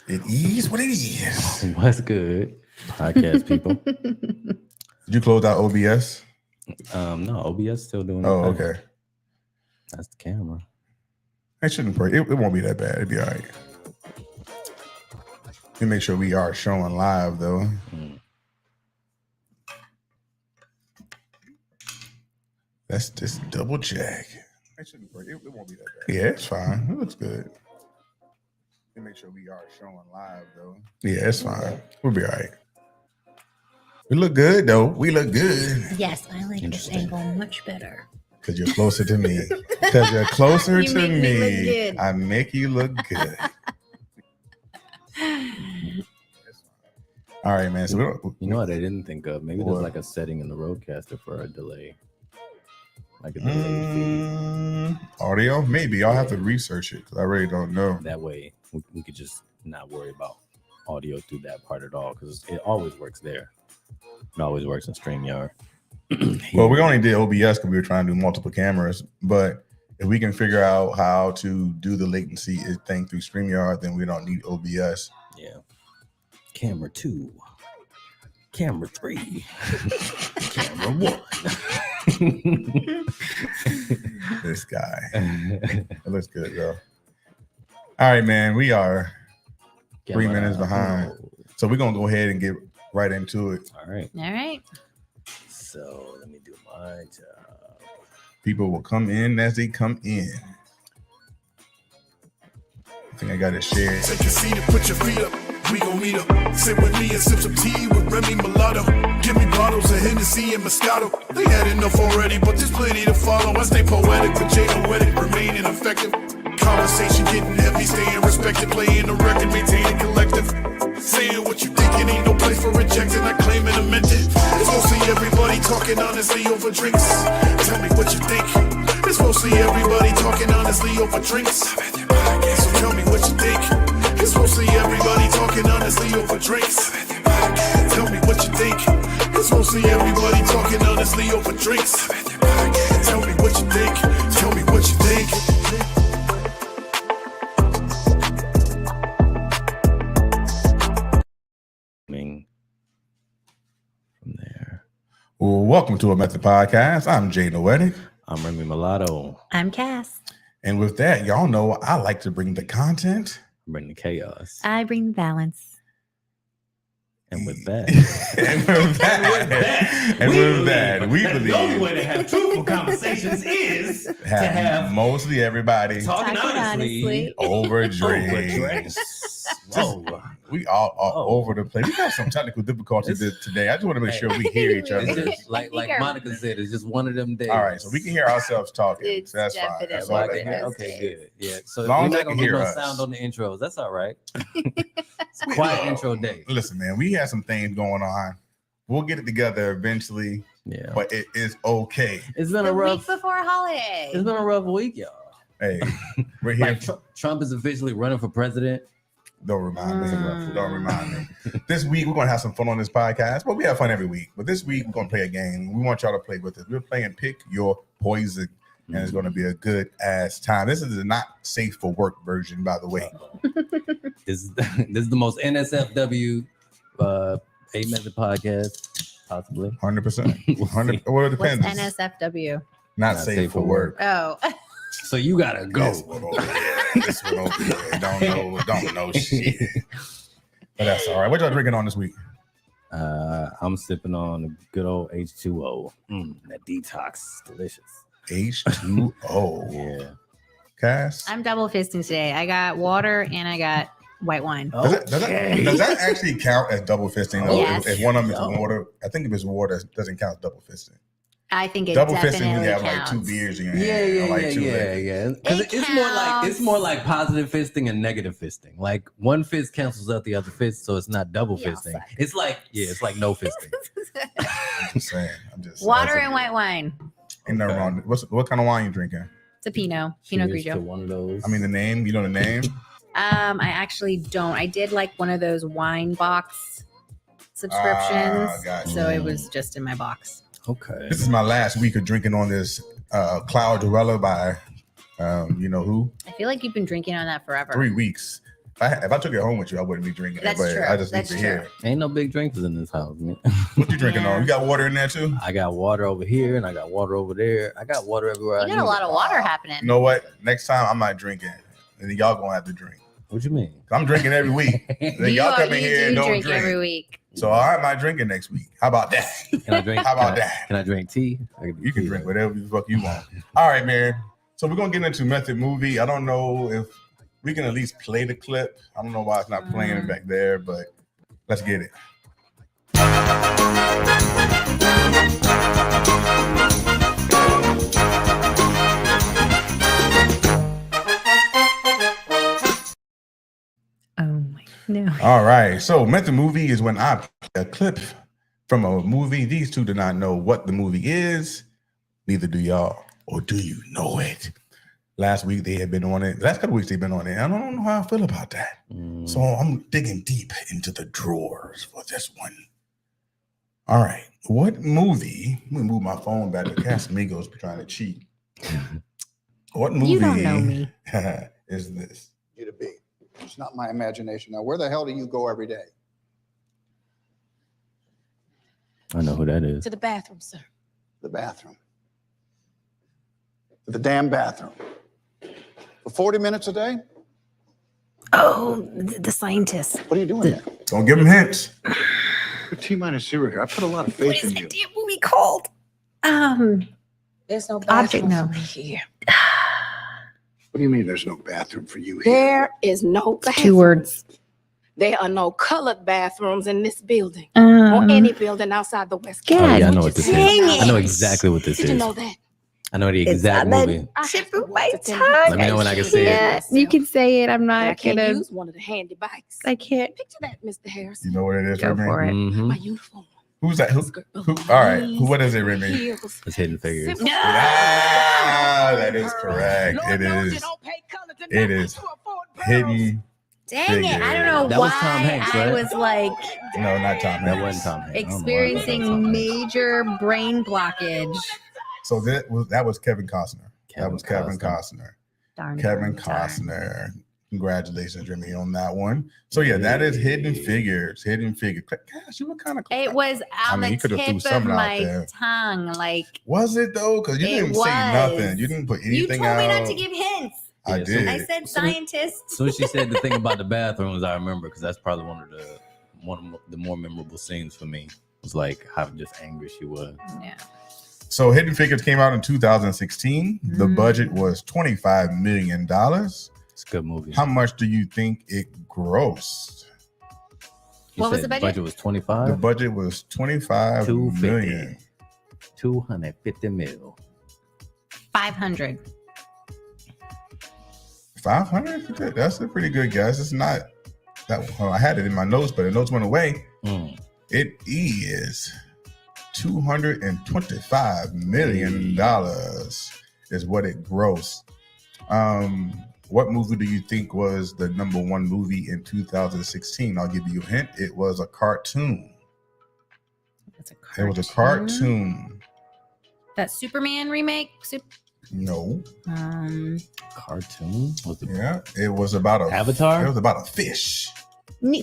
It is what it is. What's good, podcast people? Did you close out OBS? No, OBS still doing it. Oh, okay. That's the camera. It shouldn't break. It won't be that bad. It'll be all right. Let me make sure we are showing live, though. Let's just double check. It shouldn't break. It won't be that bad. Yeah, it's fine. It looks good. Let me make sure we are showing live, though. Yeah, it's fine. We'll be all right. We look good, though. We look good. Yes, I like this angle much better. Because you're closer to me. Because you're closer You to make me look me. good. I make you look good. All right, man. So we don't, You know what I didn't think of? Maybe What? there's like a setting in the Rodecaster for a delay. Like a delay audio? Maybe. I'll have to research it because I really don't know. feed. That way we could just not worry about audio through that part at all because it always works there. It always works in StreamYard. Well, we only did OBS because we were trying to do multiple cameras. But if we can figure out how to do the latency thing through StreamYard, then we don't need OBS. Yeah. Camera 2. Camera 3. Camera 1. This guy. It looks good, though. All right, man. We are 3 minutes behind. So we're going to go ahead and get right into it. All right. All right. So let me do my job. People will come in as they come in. I think I got it shared. Take a seat and put your feet up. We gon' meet up. Sit with me and sip some tea with Remy Mulatto. Give me bottles of Hennessy and Moscato. They had enough already, but there's plenty to follow. I stay poetic, but Jada Wedding, remaining effective. Conversation getting heavy, staying respected, playing the record, maintaining collective. Saying what you think, it ain't no place for rejection. I claim it, I meant it. It's mostly everybody talking honestly over drinks. Tell me what you think. It's mostly everybody talking honestly over drinks. So tell me what you think. It's mostly everybody talking honestly over drinks. Tell me what you think. It's mostly everybody talking honestly over drinks. Tell me what you think. Tell me what you think. From there. Well, welcome to a Method Podcast. I'm Jay Noetic. I'm Remy Mulatto. I'm Cass. And with that, y'all know I like to bring the content. Bring the chaos. I bring the balance. And with that, and with that, we the only believe way to have truthful conversations is to have have mostly everybody talking Talking honestly. over drinks. drinks. Whoa. We all Oh. over the place. We got some technical difficulties today. I just want to make sure we hear each It's other. just like Monica said, it's just one of them days. All right, so we can hear ourselves talking. It's So that's fine. definitely That's So all I that can hear- matters. okay, good. Yeah. So As long we're as they not can gonna get hear no us. sound on the intros. That's all right. It's a quiet intro day. Listen, man, we have some things going on. We'll get it together eventually, Yeah. but it is okay. It's been The a week rough. before holiday. It's been a rough week, y'all. Hey, we're here. Like Trump is officially running for president. Don't remind me. Mm. Don't remind me. This week we're gonna have some fun on this podcast. Well, we have fun every week, but this week we're gonna play a game. We want y'all to play with us. We're playing Pick Your Poison, and it's gonna be a good ass time. This is the not safe for work version, by the way. This is the most NSFW 8 Method podcast, possibly. 100%. We'll 100. see. Well, it What's depends. NSFW? Not safe for work. Oh, So you gotta go. This one over there. This one over there. Don't know shit. But that's all right. What y'all drinking on this week? I'm sipping on a good old H2O. That detox is delicious. H2O. Yeah. Cass? I'm double fisting today. I got water and I got white wine. Does that actually count as double fisting? Though? Yes. If one of them is No. water, I think if it's water, it doesn't count as double fisting. I think it Double definitely fisting, you have counts. like 2 beers in your hand. Yeah, or like 2 yeah. liquors. 'Cause It it's more like positive fisting and negative fisting. Like one fist cancels out the other fist, so it's not double Y'all fisting. suck. It's like no fisting. I'm just saying. Water and white wine. Ain't nothing Okay. wrong. What kind of wine you drinking? It's a Pinot Cheers Grigio. to one of those. I mean, the name. You know the name? I actually don't. I did like one of those wine box subscriptions. Gotcha. So it was just in my box. okay. This is my last week of drinking on this Cloud Dorella by you know who? I feel like you've been drinking on that forever. 3 weeks. If I took it home with you, I wouldn't be drinking That's it. But true. I just That's need to true. hear. Ain't no big drinkers in this house, man. What you drinking Yeah. on? You got water in there too? I got water over here and I got water over there. I got water everywhere. You I got a need lot it. of water happening. You know what? Next time I'm not drinking, and then y'all gonna have to drink. What you mean? I'm drinking every week. Then y'all come in here and don't drink drink. every week. So I'm not drinking next week. How about that? Can I drink? How about can I- that? Can I drink tea? You can drink whatever the fuck you want. All right, man. So we're gonna get into Method Movie. I don't know if we can at least play the clip. I don't know why it's not playing back there, but let's get it. Oh my no. All right. So Method Movie is when I play a clip from a movie. These two do not know what the movie is. Neither do y'all. Or do you know it? Last week they had been on it. Last couple weeks they've been on it. I don't know how I feel about that. So I'm digging deep into the drawers for this one. All right. What movie? Let me move my phone back to Casamigos trying to cheat. What movie You don't know me. is this? You to be. It's not my imagination. Now, where the hell do you go every day? I know who that is. To the bathroom, sir. The bathroom. The damn bathroom. For 40 minutes a day? Oh, the scientist. What are you doing there? Don't give them hints. T-minus zero here. I put a lot of What faith is in that you. damn movie called? There's no Object, bathroom no. for me here. What do you mean there's no bathroom for you here? There is no bathroom. 2 words. There are no colored bathrooms in this building or any building outside the West God, Oh, yeah, I Campus. know what this is. dang I know it. exactly what this Did you is. know that? I know the It's exact on that movie. I tip have to of my walk to 10 tongue. Let me know when I can say it. Yeah, you can say it. I'm And I not can't gonna. use one of the handy bikes. I can't. Picture that, Mr. Harris. You know what it is, Go Remy? for it. Mhm. My uniform. Who's that? Who? Skirt All below right. my Who? What is it, knees, Remy? heels. It's Hidden Figures. Simple. Ah, that is correct. Lord It knows you is don't pay color to it nothing is to afford pearls. hidden. Dang it! I don't know That why was Tom Hanks, I right? was like No, not Tom That Hanks. wasn't Tom Hanks. I don't know why I thought that was Tom experiencing Hanks. major brain blockage. So that was Kevin Costner. That was Kevin Costner. Darn. Kevin darn. Costner. Congratulations, Remy, on that one. So yeah, that is Hidden Figures. Hidden Figures. Gosh, you were kind of. It was I on mean, you the coulda threw tip of something out my there. tongue. Like Was it though? Because you It didn't say was. nothing. You didn't put you anything told out. me not to give hints. I Yeah, so- did. I said scientist. So when she said the thing about the bathrooms, I remember because that's probably one of the more memorable scenes for me. Was like how just angry she was. Yeah. So Hidden Figures came out in 2016. The Mm. budget was $25 million. It's a good movie. How much do you think it grossed? You What was said the budget? was The 25. budget was 25 250. million. 250 mil. 500. 500? That's a pretty good guess. It's not that. Well, I had it in my notes, but the notes went away. Mm. It is $225 million is what it grossed. What movie do you think was the number one movie in 2016? I'll give you a hint. It was a cartoon. That's a It was a cartoon. That Superman remake. No. Cartoon was the Yeah. It was about a Avatar? It was about a fish.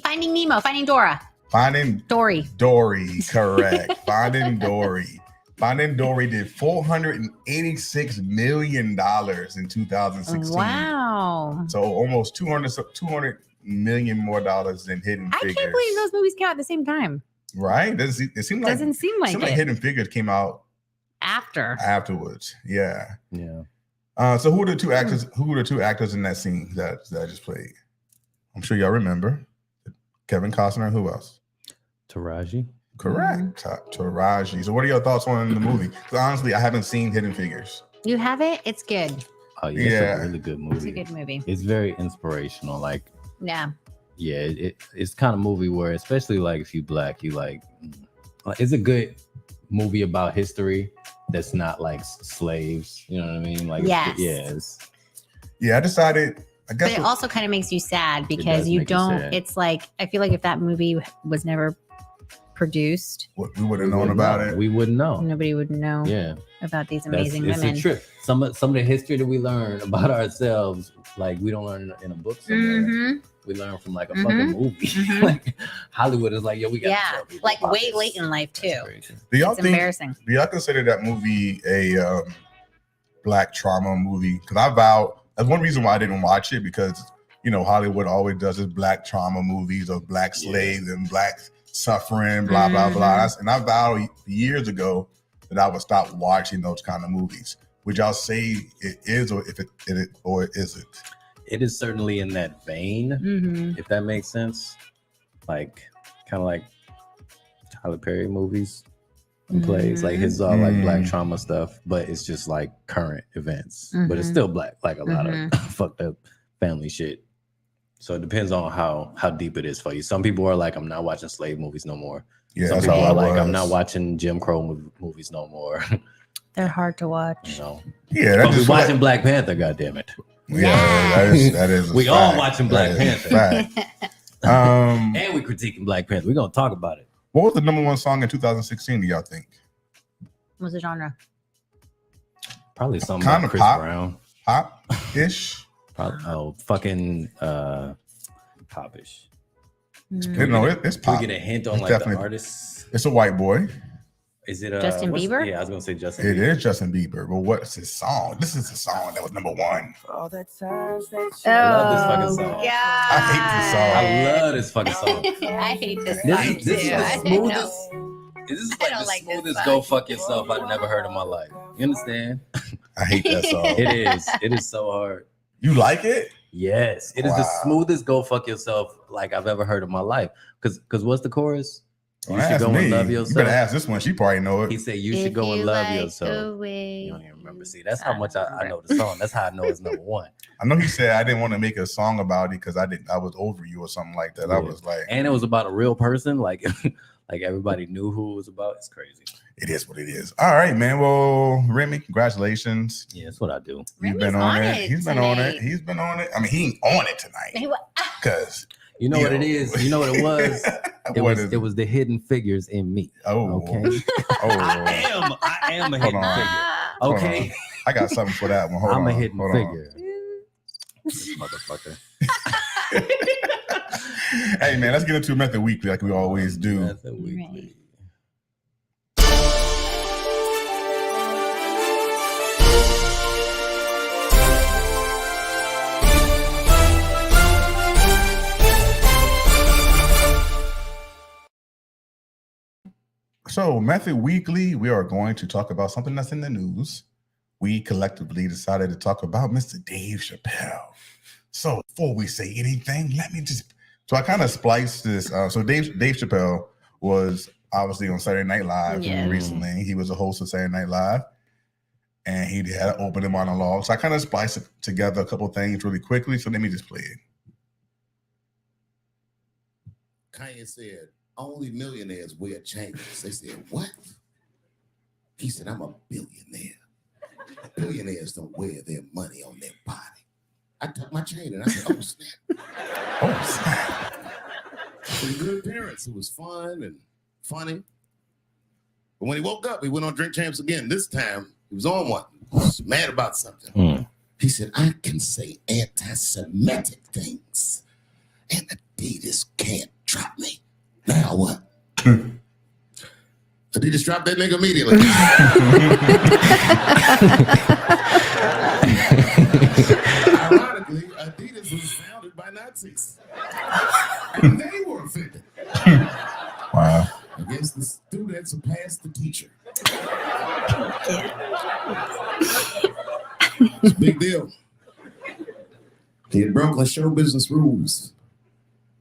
Finding Nemo. Finding Dora. Finding Dory. Dory, correct. Finding Dory. Finding Dory did $486 million in 2016. Wow. So almost 200 million more dollars than Hidden I Figures. can't believe those movies came out at the same time. Right? It seemed like, Doesn't seem like it. Hidden Figures came out After. afterwards. Yeah. Yeah. So who were the two actors? Who were the two actors in that scene that I just played? I'm sure y'all remember. Kevin Costner. Who else? Taraji. Correct. Taraji. So what are your thoughts on the movie? 'Cause honestly, I haven't seen Hidden Figures. You have it? It's good. Oh yeah, Yeah. it's a really good movie. It's a good movie. It's very inspirational. Like, Yeah. yeah, it's kind of movie where, especially like if you black, you like it's a good movie about history that's not like slaves. You know what I mean? Like, Yes. Yeah, I decided. I But guess it also kind of makes you sad does because you make you don't. sad. It's like I feel like if that movie was never produced, we would have known about it. We wouldn't know. nobody would know Yeah, about these that's, amazing it's women. a trip. Some of the history that we learn about ourselves, like we don't learn in a book somewhere. Mhm. We learn from like a fucking movie. Like Hollywood is like, yo, we got Yeah, like way late in life too. Do y'all It's think? embarrassing. Do y'all consider that movie a black trauma movie? Because I vow that's one reason why I didn't watch it, because you know Hollywood always does this black trauma movies of black slaves and black suffering, blah blah blah. And I vowed years ago that I would stop watching those kind of movies. Would y'all say it is, or if it or is it? It is certainly in that vein, if that makes sense. Like kind of like Tyler Perry movies and plays. Like his all like black trauma stuff, but it's just like current events. But it's still black, like a lot of fucked up family shit. So it depends on how deep it is for you. Some people are like, I'm not watching slave movies no more. Yeah, Some that's people how I are like, was. I'm not watching Jim Crow movies no more. They're hard to watch. You know, Yeah, but that's we just watching Black Panther. Goddamn it, Yeah, that is. We a all fact. watching Black That is a Panther. fact. Um, and we critiquing Black Panther. We're gonna talk about it. what was the number one song in 2016? Do y'all think? What's the genre? Probably something Kinda about Chris pop. Brown. Pop-ish? Probably, fucking popish. You know, it's Can pop. we get a hint on It's like the definitely- artist? It's a white boy. Is it Justin Bieber? Yeah, I was gonna say Justin. It Bieber. is Justin Bieber, but what's his song? This is the song that was number one. I love this fucking song. God. I I love this fucking song. I hate this This song is the too. I smoothest. This is I like don't the like this smoothest song. "Go Fuck Yourself" I've never heard in my life. You understand? I hate that song. It is. It is so hard. You like it? Yes, it is the Wow. smoothest "Go Fuck Yourself" like I've ever heard in my life. Because what's the chorus? Don't You should ask go me. and love You yourself. better ask this one. She probably know it. He said, "You should go and love yourself." You don't even remember. See, that's how much I know the song. That's how I know it's number one. I know he said I didn't want to make a song about it because I was over you or something like that. I Yeah. was like, And it was about a real person. Like, like everybody knew who it was about. It's crazy. it is what it is. All right, man. Well, Remy, congratulations. Yeah, that's what I do. You've Remy's been on on it. it He's been on it. tonight. He's been on it. I mean, he ain't on it tonight Hey, what- because You know what it is. You know what it was. It was the hidden figures in me. Oh, Okay. oh. I am a Hold hidden on. figure. Hold Okay. on. I got something for that one. Hold I'm on. a hidden Hold on. figure. This motherfucker. Hey man, let's get into Method Weekly like we always do. That's a weekly. So, Method Weekly, we are going to talk about something that's in the news. We collectively decided to talk about Mr. Dave Chappelle. So, before we say anything, let me just. So, I kind of spliced this. So, Dave Chappelle was obviously on Saturday Night Live Yeah. recently. He was a host of Saturday Night Live, and he had an opening monologue. So, I kind of spliced together a couple things really quickly. So, let me just play it. Kanye said, only millionaires wear chains. They said, what? He said, I'm a billionaire. Billionaires don't wear their money on their body. I took my chain and I said, oh, snap. Oh, snap. Pretty good appearance. It was fun and funny. But when he woke up, he went on Drink Champs again. This time, he was on one. He was mad about something. He said, I can say anti-Semitic things, and Adidas can't drop me. Now what? Adidas dropped that nigga immediately. Ironically, Adidas was founded by Nazis. And they were offended. Wow. I guess the students surpassed the teacher. It's a big deal. He had broken show business rules.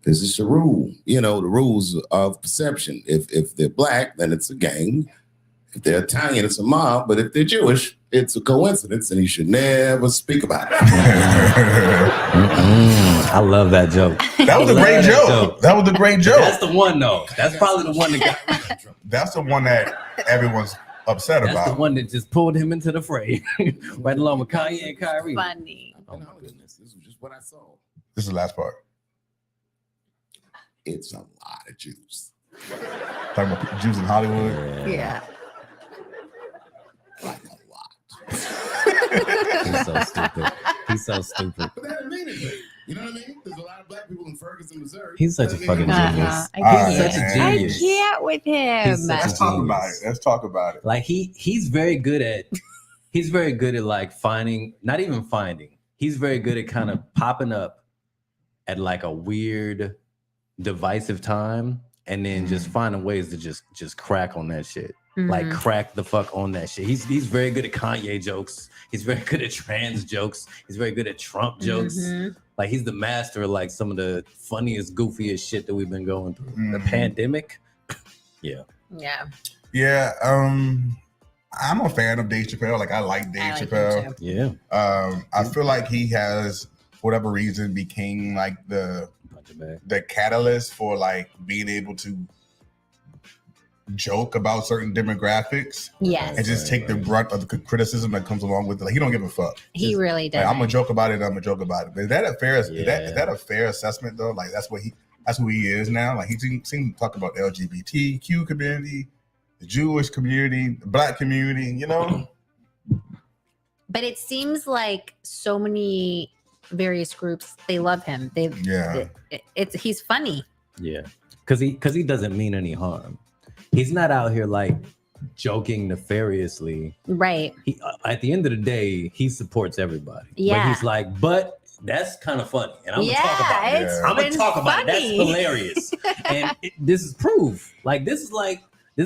This is a rule, you know, the rules of perception. If they're black, then it's a gang. If they're Italian, it's a mob. But if they're Jewish, it's a coincidence, and you should never speak about it. I love that joke. That was a great joke. That was a great joke. That's the one, though. That's probably the one that got. That's the one that everyone's upset That's about. the one that just pulled him into the fray, right along with Kanye and Kyrie. Funny. Oh my goodness. This was just what I saw. This is the last part. It's a lot of Jews. Talking about Jews in Hollywood. Yeah. Like a lot. He's so stupid. He's so stupid. But that didn't mean anything. You know what I mean? There's a lot of black people in Ferguson, Missouri. He's such a fucking genius. I He's such a can't. I genius. can't with him. He's such a Let's talk about it. genius. Let's talk about it. Like he's very good at like finding, not even finding. He's very good at kind of popping up at like a weird, divisive time, and then just finding ways to just crack on that shit. Like crack the fuck on that shit. He's very good at Kanye jokes. He's very good at trans jokes. He's very good at Trump jokes. Like he's the master of like some of the funniest, goofiest shit that we've been going through. The pandemic. Yeah. I'm a fan of Dave Chappelle. Like I like Dave Chappelle. Yeah. I feel like he has, for whatever reason, became like the catalyst for like being able to joke about certain demographics. Yes. And just take the brunt of the criticism that comes along with it. Like he don't give a fuck. He really does. Like, I'm gonna joke about it. But is that a fair? Is that a fair assessment though? Like that's who he is now. Like he seems to talk about the LGBTQ community, the Jewish community, the Black community. You know. But it seems like so many various groups, they love him. He's funny. Yeah. Because he doesn't mean any harm. He's not out here like joking nefariously. Right. He at the end of the day, he supports everybody. Yeah. But he's like, but that's kind of funny. And I'm gonna talk about it. I'm gonna talk about it. That's hilarious. And this is proof. Like this is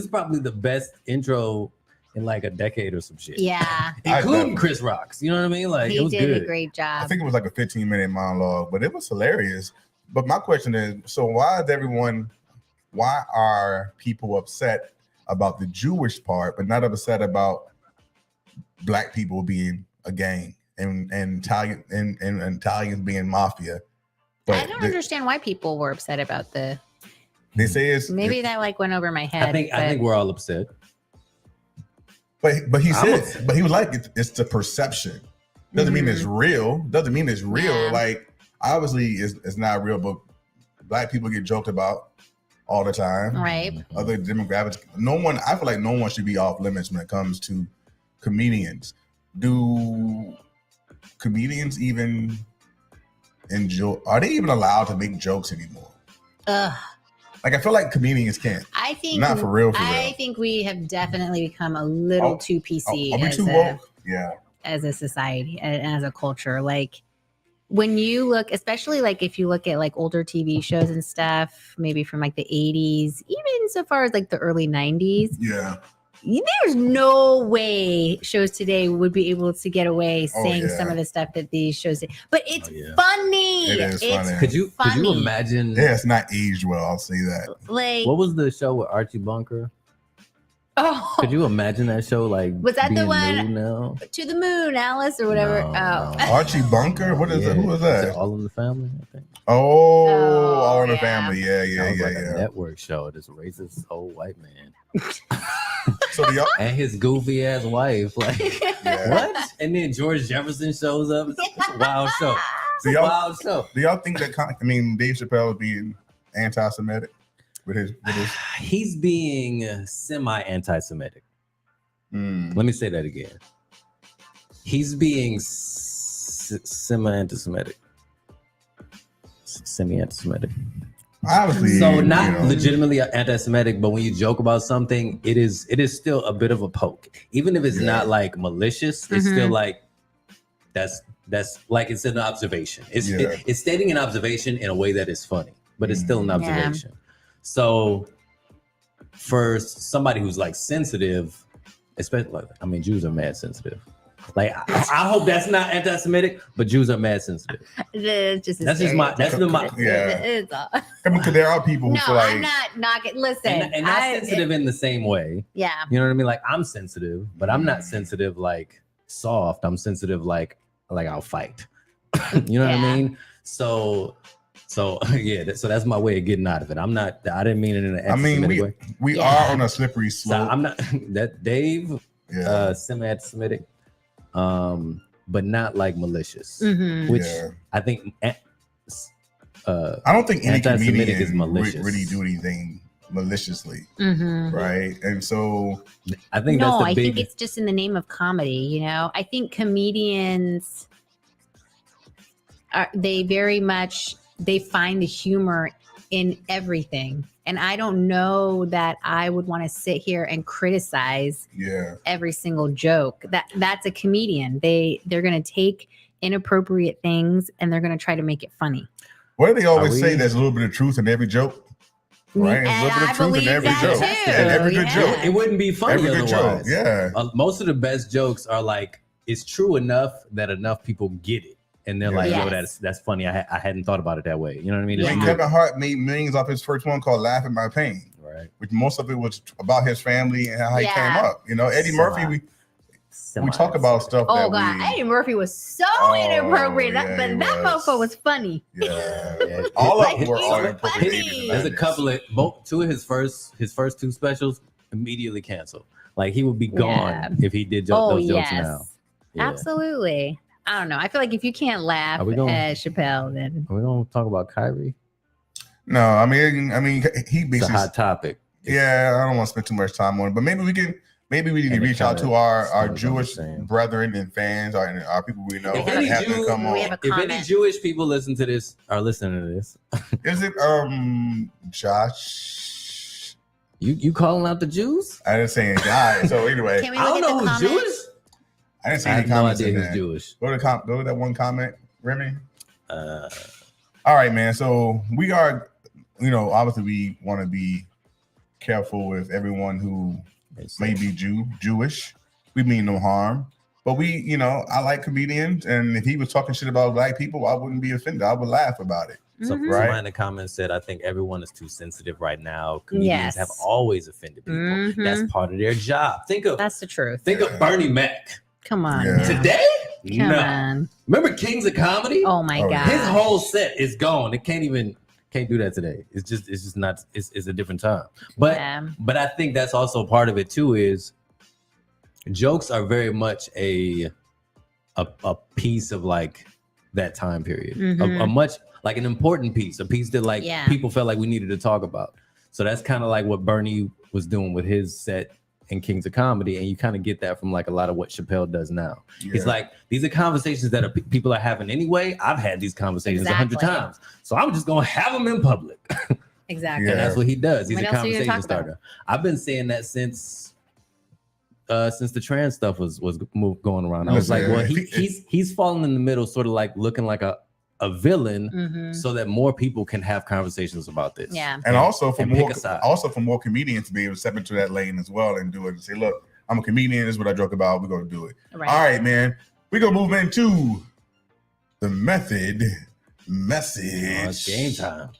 probably the best intro in like a decade or some shit. Yeah. Including Chris Rock's. You know what I mean? Like he it was did good. a great job. I think it was like a 15-minute monologue, but it was hilarious. But my question is, so why are people upset about the Jewish part, but not upset about Black people being a gang and Italians being mafia? But I don't understand why people were upset about they say it's maybe that like went over my head. I think we're all upset. But he said, but he was like, it's the perception. Doesn't mean it's real. Doesn't mean it's real. Yeah. Like obviously it's not real, but Black people get joked about all the time. Right. Other demographics. I feel like no one should be off limits when it comes to comedians. Do comedians even enjoy? Are they even allowed to make jokes anymore? Like I feel like comedians can't. I think not for real. I think we have definitely become a little too PC. Are we too woke? Yeah. As a society and as a culture, like when you look, especially like if you look at like older TV shows and stuff, maybe from like the 80s, even so far as like the early 90s. Yeah. There's no way shows today would be able to get away saying some of the stuff that these shows did. But it's funny. It is funny. Could you imagine? Yeah, it's not aged well. I'll say that. Like, what was the show with Archie Bunker? Oh, could you imagine that show? Like, was that the new one? Now? To the Moon, Alice, or whatever. No. Archie Bunker. What is that? Who was that? All in the Family, I think. All in the Family. Yeah. A network show. This racist old white man. So and his goofy ass wife. Like what? And then George Jefferson shows up. It's a wild show. Wild show. Do y'all think that? Dave Chappelle is being anti-Semitic with his? He's being semi-anti-Semitic. Let me say that again. He's being semi-anti-Semitic. Semi-anti-Semitic. Obviously, so not legitimately anti-Semitic, but when you joke about something, it is still a bit of a poke, even if it's not like malicious. It's still like that's like it's an observation. It's stating an observation in a way that is funny, but it's still an observation. So for somebody who's like sensitive, especially Jews are mad sensitive. Like I hope that's not anti-Semitic, but Jews are mad sensitive. Because there are people who feel like I'm not knocking. Listen, and not sensitive in the same way. Yeah, you know what I mean. Like I'm sensitive, but I'm not sensitive like soft. I'm sensitive like I'll fight. You know what I mean? So yeah. So that's my way of getting out of it. I didn't mean it in an anti-Semitic way. We are on a slippery slope. So I'm not that Dave. Semi-anti-Semitic. But not like malicious, which I think. I don't think any comedian is malicious. Really do anything maliciously, right? And so I think I think it's just in the name of comedy. You know, I think comedians they very much they find the humor in everything. And I don't know that I would want to sit here and criticize every single joke. That's a comedian. They're going to take inappropriate things and they're going to try to make it funny. What do they always say? There's a little bit of truth in every joke. Right? There's a little bit of truth in every joke. And every good joke. It wouldn't be funny every otherwise. Good joke. Yeah. Most of the best jokes are like, it's true enough that enough people get it. And they're like, yo, that's funny. I hadn't thought about it that way. You know what I mean? Yeah. Kevin Hart made millions off his first one called Laugh at My Pain. Right. Which most of it was about his family and how he came up. You know, Eddie Murphy, we talk about stuff. Oh God, Eddie Murphy was so inappropriate, but that mofo was funny. Yeah, all of them were all inappropriate. There's a couple of two of his first two specials immediately canceled. Like he would be gone if he did those jokes now. Yeah. Absolutely. I don't know. I feel like if you can't laugh at Chappelle, then are we gonna talk about Kyrie? No, I mean, he basically it's a hot topic. Yeah, I don't want to spend too much time on it, but maybe we need to reach out to our Jewish brethren and fans, our people we know. If any Jewish people listen to this, are listening to this, is it Josh? You calling out the Jews? I didn't say any guy. So anyway, I don't know who's Jewish. I didn't see any comments. No idea who's Jewish. Go to that one comment, Remy. All right, man. So we are, obviously we want to be careful with everyone who may be Jewish. We mean no harm, but I like comedians, and if he was talking shit about black people, I wouldn't be offended. I would laugh about it. So someone in the comments said, I think everyone is too sensitive right now. Comedians have always offended people. That's part of their job. That's the truth. Think of Bernie Mac. Come on. Yeah. Today? Come on. Remember Kings of Comedy? Oh my God. His whole set is gone. It can't do that today. It's just not, it's a different time. But I think that's also part of it too, is jokes are very much a piece of like that time period. A much like an important piece, a piece that people felt like we needed to talk about. So that's kind of like what Bernie was doing with his set in Kings of Comedy, and you kind of get that from like a lot of what Chappelle does now. It's like these are conversations that people are having anyway. I've had these conversations 100 times, so I'm just gonna have them in public. Exactly. And that's what he does. He's a conversation starter. I've been saying that since the trans stuff was going around. I was like, well, he's falling in the middle, sort of like looking like a villain, so that more people can have conversations about this. Yeah. And also for more comedians to be able to step into that lane as well and do it and say, look, I'm a comedian, this is what I joke about, we're gonna do it. Right. All right, man. We're gonna move into the message. It's game time.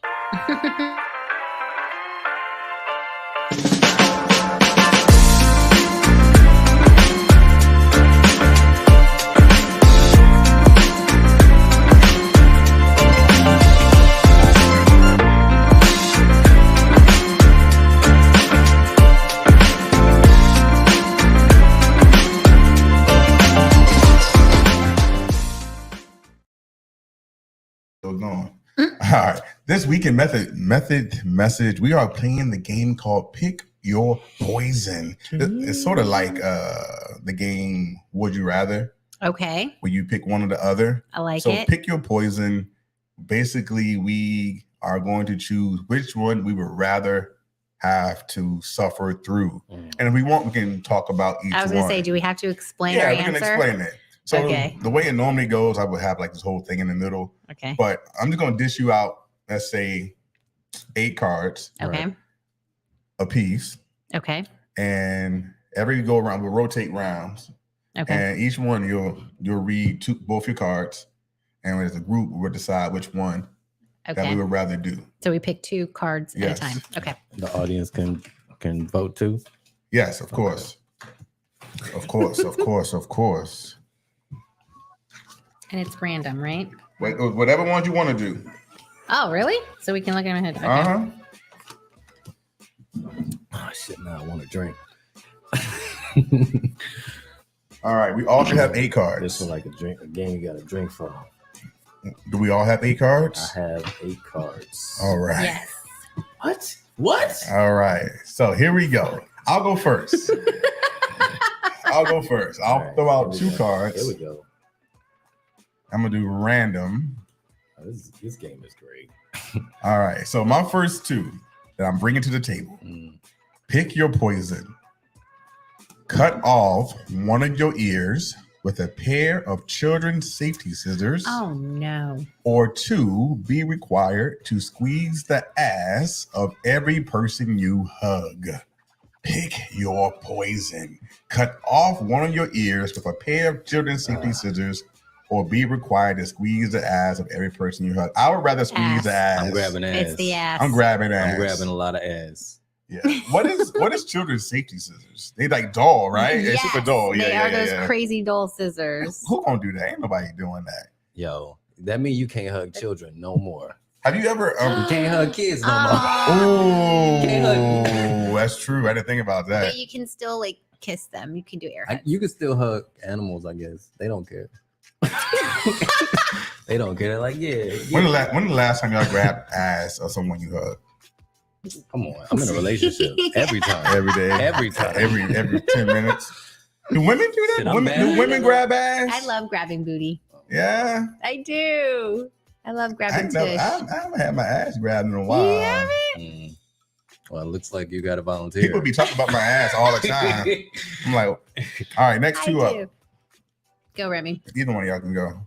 All right. This week in method message, we are playing the game called Pick Your Poison. It's sort of like the game Would You Rather? Okay. Where you pick one or the other. I like it. So pick your poison. Basically, we are going to choose which one we would rather have to suffer through. And if we want, we can talk about each one. I was going to say, do we have to explain our answer? Yeah, we can explain it. So the way it normally goes, I would have like this whole thing in the middle. Okay. But I'm just going to dish you out, let's say 8 cards. Okay. A piece. Okay. And every go around, we'll rotate rounds. Okay. And each one you'll read both your cards. And as a group, we'll decide which one that we would rather do. So we pick 2 cards at a time. Okay. The audience can vote too? Yes, of course. Of course. And it's random, right? Whatever ones you want to do. Oh, really? So we can look at them ahead. Okay. Oh shit! Now I want to drink. All right, we all should have 8 cards. This is like a game you got to drink from. Do we all have 8 cards? I have 8 cards. All right. Yes. What? All right. So here we go. I'll go first. I'll throw out 2 cards. Here we go. I'm gonna do random. This game is great. All right. So my first two that I'm bringing to the table. Pick your poison. Cut off one of your ears with a pair of children's safety scissors. Oh no. Or 2, be required to squeeze the ass of every person you hug. Pick your poison. Cut off one of your ears with a pair of children's safety scissors, or be required to squeeze the ass of every person you hug. I would rather squeeze the ass. I'm grabbing ass. It's the ass. I'm grabbing ass. I'm grabbing a lot of ass. Yeah. What is children's safety scissors? They like dull, right? Yes, It's super dull. they are those crazy dull scissors. Who gonna do that? Ain't nobody doing that. Yo, that means you can't hug children no more. Have you ever? You can't hug kids no more. Oh, Can't hug. that's true. I didn't think about that. But you can still like kiss them. You can do air hugs. You can still hug animals, I guess. They don't care. They don't care. They're like, yeah. When the last time y'all grabbed ass of someone you hugged? Come on, I'm in a relationship every time, Every day, every time, every 10 minutes. Do women do that? Shit, I'm Women, bad. do women grab ass? I love grabbing booty. Yeah. I do. I love I grabbing tush. haven't had my ass grabbed in a while. You haven't? Well, it looks like you got to volunteer. People be talking about my ass all the time. I'm like, all right, next two I up. do. Go, Remy. Either one of y'all can go.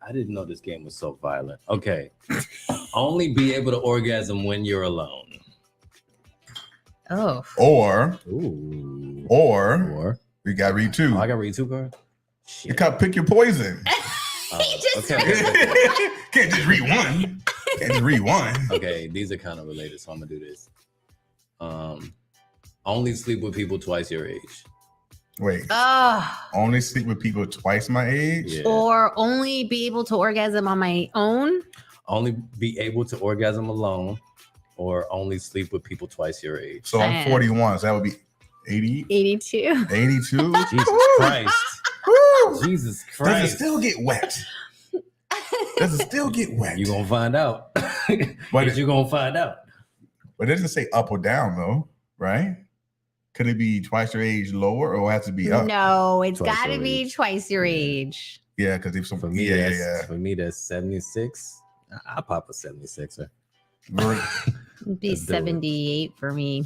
I didn't know this game was so violent. Okay. Only be able to orgasm when you're alone. Oh. Or Or we got to read two. Oh, I got to read 2 cards? You Shit. got to pick your poison. He just okay. Can't just read one. Can't just read one. Okay, these are kind of related, so I'm gonna do this. Only sleep with people twice your age. Wait. Oh. Only sleep with people twice my age? Yeah. Or only be able to orgasm on my own. Only be able to orgasm alone, or only sleep with people twice your age. So I'm 41, so that would be 80, 82. 82. Jesus Christ. Woo! Jesus Does it Christ. still get wet? Does it still get wet? You gonna find out. But you gonna find out. But it doesn't say up or down though, right? Could it be twice your age lower, or has to be up? No, it's Twice got to your be age. twice your age. Yeah, because if some For me, yeah. for me, that's 76. I'll pop a 76er. It'd be Let's do it. 78 for me.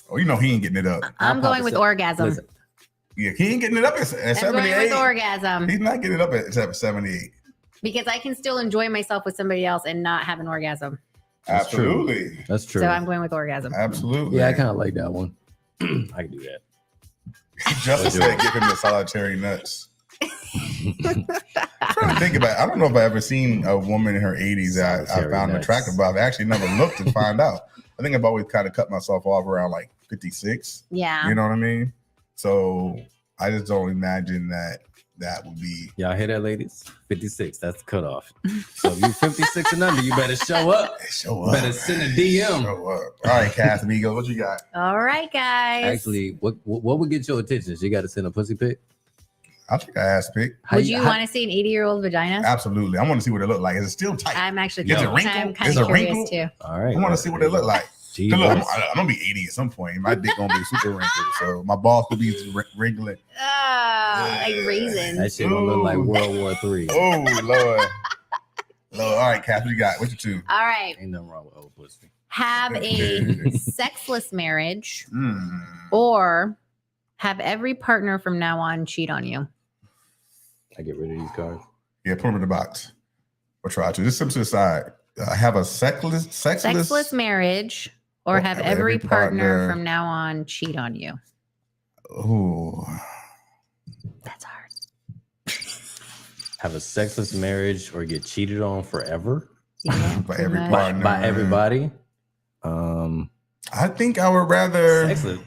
Oh, you know he ain't getting it up. I'm pop going a with se- orgasm. Listen, Yeah, he ain't getting it up at I'm going 78. with orgasm He's not getting it up at 78. because I can still enjoy myself with somebody else and not have an orgasm. That's true. Absolutely. that's true. So I'm going with orgasm. Absolutely. Yeah, I kind of like that one. I can do that. Justice said give him the solitary nuts. I'm trying to think about it. I don't know if I ever seen a woman in her 80s that I Solitary found nuts. attractive, but I've actually never looked to find out. I think I've always kind of cut myself off around like 56. Yeah. You know what I mean? So I just don't imagine that would be. Y'all hear that, ladies? 56. That's the cutoff. So if you 56 and under, you better show up. Show You up. better send a DM. Show up. All right, Cass Amigo, what you got? All right, guys. Actually, what would get your attention? You got to send a pussy pic. I'll take an ass pic. Would you want to see an 80-year-old vagina? Absolutely. I want to see what it look like. Is it still tight? I'm actually Is it I'm wrinkled? kind Is of it curious wrinkled? too. All right. I want to see what it look like. Jesus. Look, I'm gonna be 80 at some point. My dick gonna be super wrinkled, so my balls will be wrinkling. Like raisins. That shit gonna look like Ooh. World War III. Oh Lord. All right, Cass, what you got? What's your two? All right. Ain't nothing wrong with old pussy. Have a sexless marriage Mm. or have every partner from now on cheat on you. I get rid of these cards. Yeah, put them in the box. Or try to. Just sit to the side. Have a Sexless marriage or have every partner from now on cheat on you. Ooh. That's hard. Have a sexless marriage or get cheated on forever Yeah, By pretty every much. partner. by everybody. I think I would rather. Sexless.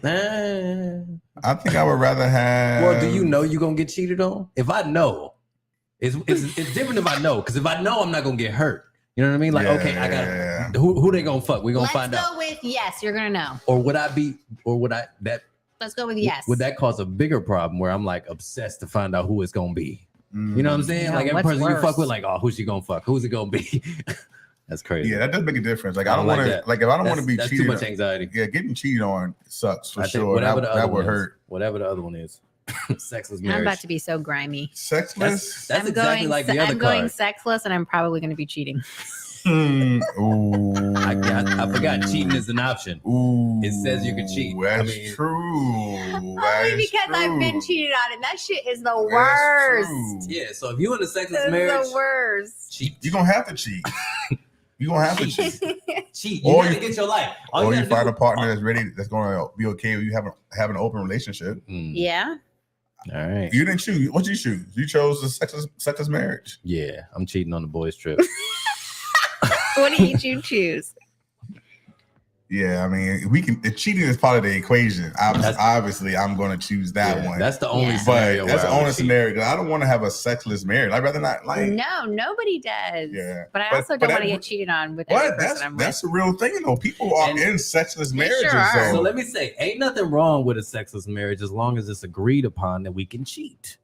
I think I would rather have. Well, do you know you're gonna get cheated on? If I know, it's different if I know, because if I know I'm not gonna get hurt. You know what I mean? Like, okay, I Yeah. got who they gonna fuck? We gonna Let's find go out. with yes, you're gonna know. Or would I be? Or would I that? Let's go with yes. Would that cause a bigger problem where I'm like obsessed to find out who it's gonna be? Mm. You know what I'm saying? Yeah, like every what's person you fuck worse? with, like, oh, who's she gonna fuck? Who's it gonna be? That's crazy. Yeah, that does make a difference. Like I I don't don't like want to. that. Like if I don't want to be that's cheated. too much anxiety. Yeah, getting cheated on sucks for I think sure. whatever That the other would one is. hurt. Whatever the other one is. Sexless marriage. I'm about to be so grimy. Sexless. That's I'm exactly going, like the other I'm going card. sexless, and I'm probably going to be cheating. Ooh. I forgot cheating is an option. Ooh. It says you can cheat. That's true. Only That's because I've been true. cheated on, and that shit is the That's worst. true. Yeah, so if you in a sexless It's marriage, the worst. cheat. You're gonna have to cheat. You're gonna have to cheat. Cheat. You Or gotta you- get your life. All Or you gotta find do- a partner that's ready, that's gonna be okay with you have an open relationship. Yeah. All right. You didn't choose. What you choose? You chose the sexless marriage. Yeah, I'm cheating on the boys' trip. What did you choose? Yeah, I mean, we can. If cheating is part of the equation, obviously, I'm going to choose that Yeah, one. that's the only Yeah. scenario. But that's the where I would only cheat. scenario. 'Cause I don't want to have a sexless marriage. I'd rather not. Like, No, nobody does. Yeah. But I But- also but don't want to that- get cheated on with every what? person I'm That's with. a real thing, though. People are And- in sexless They marriages. sure are. So though. let me say, ain't nothing wrong with a sexless marriage as long as it's agreed upon that we can cheat.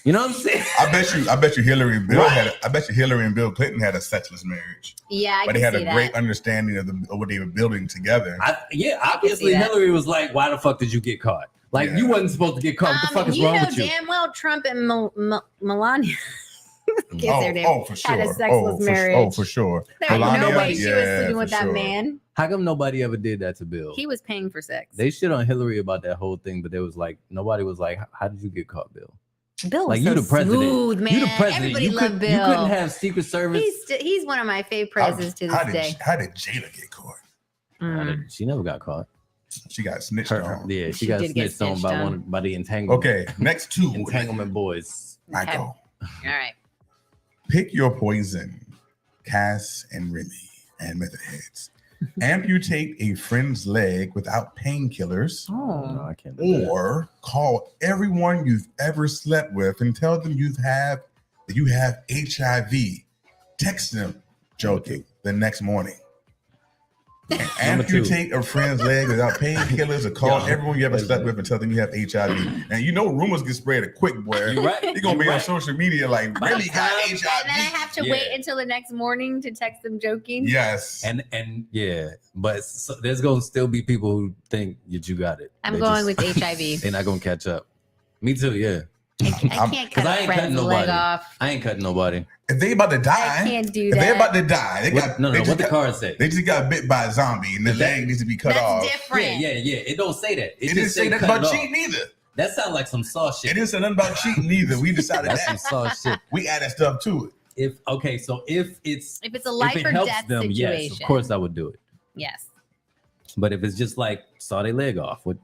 You know what I'm saying? I bet you Hillary and Bill Right. I bet you Hillary and Bill Clinton had a sexless marriage, Yeah, I but can they had see a that. great understanding of what they were building together. Obviously see that. Hillary was like, "Why the fuck did you get caught? Like Yeah. you wasn't supposed to get caught. What the fuck is you wrong know with you?" damn well Trump and Melania. Guess their name. For Had a sure. sexless marriage. For sure. There was Melania, no way she was yeah, sleeping for with that sure. man. How come nobody ever did that to Bill? He was paying for sex. They shit on Hillary about that whole thing, but they was like, nobody was like, "How did you get caught, Bill?" Bill was Like so you the president. smooth, man. You the president. Everybody You loved couldn't, Bill. you couldn't have Secret Service. He's one of my favorite presidents to this day. How did Jada get caught? She never got caught. She got snitched Her- on. yeah, She she got did get snitched on snitched by on. by the entanglement. Okay, next two. Entanglement boys. I Okay. go. All right. Pick your poison, Cass and Remy and Method Heads. Amputate a friend's leg without painkillers, No, I can't do that. or call everyone you've ever slept with and tell them that you have HIV. Text them, joking, the next morning. And Number two. amputate a friend's leg without painkillers, or call Yo, everyone you ever wait a slept minute. with and tell them you have HIV. And you know rumors get spread quick, boy. You're right. You're gonna You're be on right. social media like By Remy the got time- And then I HIV. have to Yeah. wait until the next morning to text them joking. Yes. And yeah, but there's gonna still be people who think that you got it. I'm They going just- with HIV. They're not gonna catch up. Me too. Yeah, I I'm- can't 'cause cut I a ain't friend's cutting leg nobody. off. I ain't cutting nobody. If they about to I die, can't do if they about that. to die, they got No, they what just the got, card say? they just got bit by a zombie and the Is that- leg needs to be cut That's off. different. Yeah. It don't say that. It didn't just say nothing cut about it off. cheating either. That sounds like some saw It shit. didn't say nothing about cheating either. We decided That's some that. saw shit. We added stuff to it. If it's If it's a life if it or helps death them, situation. yes, of course I would do it. Yes. But if it's just like saw their leg off, what?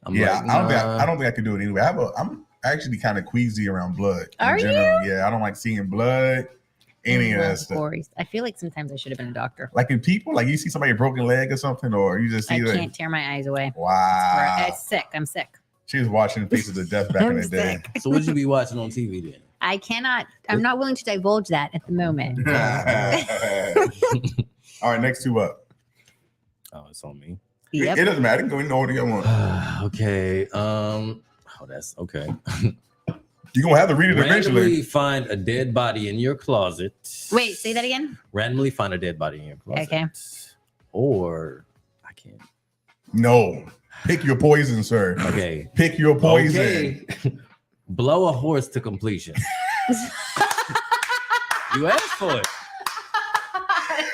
I'm Yeah, like, I don't think I can do it anyway. I'm actually kind of queasy around blood. in Are general. Yeah, I don't like seeing blood. Any of that stuff. Gory. I feel like sometimes I should have been a doctor. Like in people, like you see somebody broken leg or something, or you just see I like, can't tear my eyes away. wow. It's sick. I'm sick. She was watching Faces of Death back in I'm the day. sick. So what you be watching on TV then? I cannot. I'm not willing to divulge that at the moment. All right, next two up. Oh, it's on me. Yep. It doesn't matter. Go in the order you want. Okay. Oh, that's okay. You're gonna have to read it eventually. Randomly find a dead body in your closet. Wait, say that again. Randomly find a dead body in your closet. Okay. Or I can't. No. Pick your poison, sir. Okay. Pick your poison. Okay. Blow a horse to completion. You asked for it.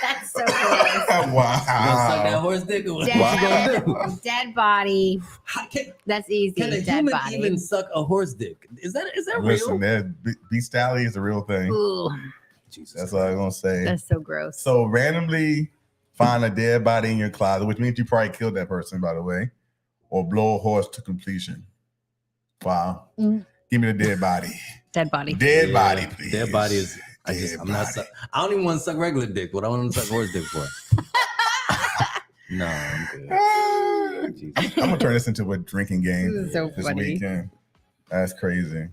That's so gross. You gonna suck that Wow. horse dick or what you gonna do? Dead body. How can That's easy. a Dead human body. even suck a horse dick? Is that Listen, real? that bestiality is a real thing. Ooh, Jesus. That's all I'm gonna say. that's so gross. So randomly find a dead body in your closet, which means you probably killed that person, by the way, or blow a horse to completion. Wow. Mm. Give me the dead body. Dead body. Dead Yeah, body, please. Dead body is. Dead I'm not. body. I don't even want to suck regular dick. What I want to suck horse dick for? No, I'm good. Ah, Jesus. I'm gonna turn this into a drinking game This is so this funny. weekend. That's crazy.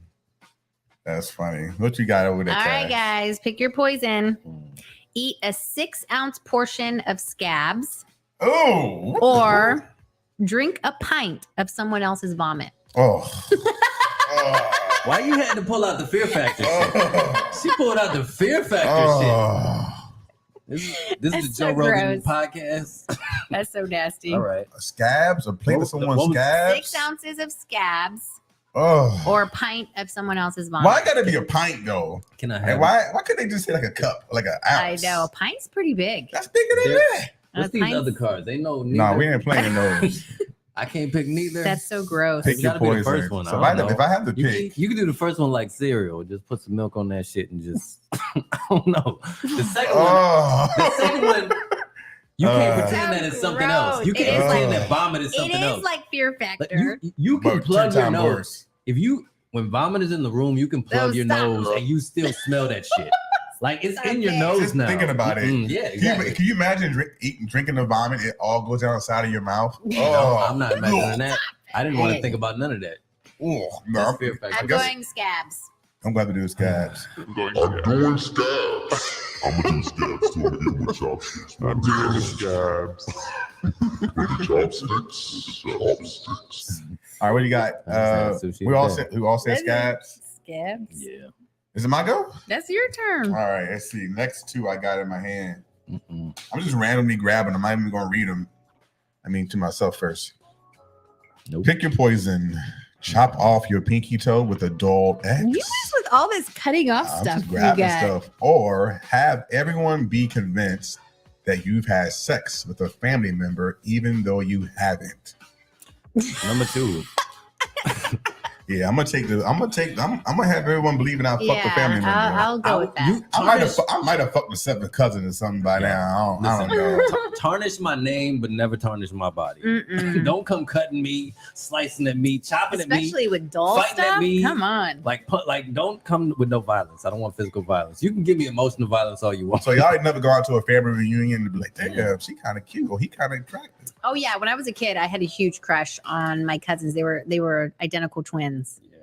That's funny. What you got over there? All right, Cass? guys, pick your poison. Mm. Eat a 6-ounce portion of scabs Oh. or drink a pint of someone else's vomit. Oh. Oh. Why you had to pull out the fear factor shit? Oh. She pulled out the fear factor Oh. shit. This is That's the so Joe Rogan gross. podcast. That's so nasty. All right. Scabs? A plate of What someone's was- scabs? 6 ounces of scabs Oh. or a pint of someone else's vomit. Why gotta be a pint though? Can I And have? why couldn't they just say like a cup, like an ounce? I know a pint's pretty big. That's bigger than There- that. What's A these pint's- other cards? They know. No, we ain't playing those. I can't pick neither. That's so gross. Pick It's your gotta be the poison. first one. So I don't if know. I have to You pick, can, you can do the first one like cereal. Just put some milk on that shit and just I don't know. The second one, the second one, you can't pretend that it's something else. You Gross. can't It is pretend like- that vomit is It something is else. like Fear Like, Factor. you can but plug 10 your times nose. worse. If you when vomit is in the room, you can plug No, your stop. nose and you still smell that shit. Like it's in your Okay. nose Just now. thinking about it. Yeah, exactly. Can you imagine drinking the vomit? It all goes down the side of your mouth. No, I'm not imagining that. I didn't want to think about none of that. Oh, no, That's Fear Factor. I'm going scabs. I'm glad to do scabs. I'm doing scabs. I'm gonna do scabs too. I'm gonna get with chopsticks. I'm doing scabs. With chopsticks. Chopsticks. All right, what do you got? I just had sushi We all today. said scabs. Scabs. Yeah. Is it my go? That's your turn. All right, let's see. Next two I got in my hand. Mm-mm. I'm just randomly grabbing them. I'm not even gonna read them. I mean, to myself first. Nope. Pick your poison. Chop off your pinky toe with a dull X. You guys with all this cutting off I'm stuff just you grabbing got. stuff. Or have everyone be convinced that you've had sex with a family member, even though you haven't. Number two. Yeah, I'm gonna have everyone believing I fucked a family member. I'll go with that. I might have fucked a seventh cousin or something by now. I don't know. Tarnish my name, but never tarnish my body. Mm-mm. Don't come cutting me, slicing at me, chopping at me. Especially with dull fighting at stuff. me. Come on. Like don't come with no violence. I don't want physical violence. You can give me emotional violence all you want. So y'all ain't never gone to a family reunion and be like, damn, she kind of cute or he kind of attractive. Oh yeah, when I was a kid, I had a huge crush on my cousins. They were identical twins, Yeah.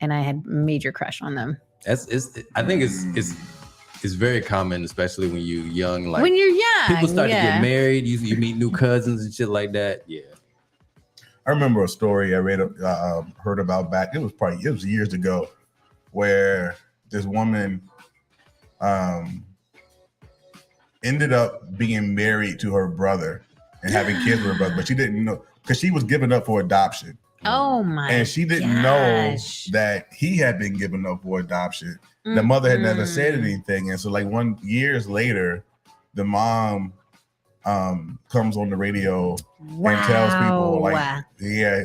and I had a major crush on them. I think it's very common, especially when you're young. Like when you're young, people start to yeah. get married, you meet new cousins and shit like that. Yeah. I remember a story I read, heard about back. It was years ago, where this woman ended up being married to her brother and having kids with her brother, but she didn't know because she was given up for adoption. Oh my! And she didn't know gosh. that he had been given up for adoption. The mother had never said Mm-mm. anything, and so like years later, the mom comes on the radio and tells people like, "Yeah,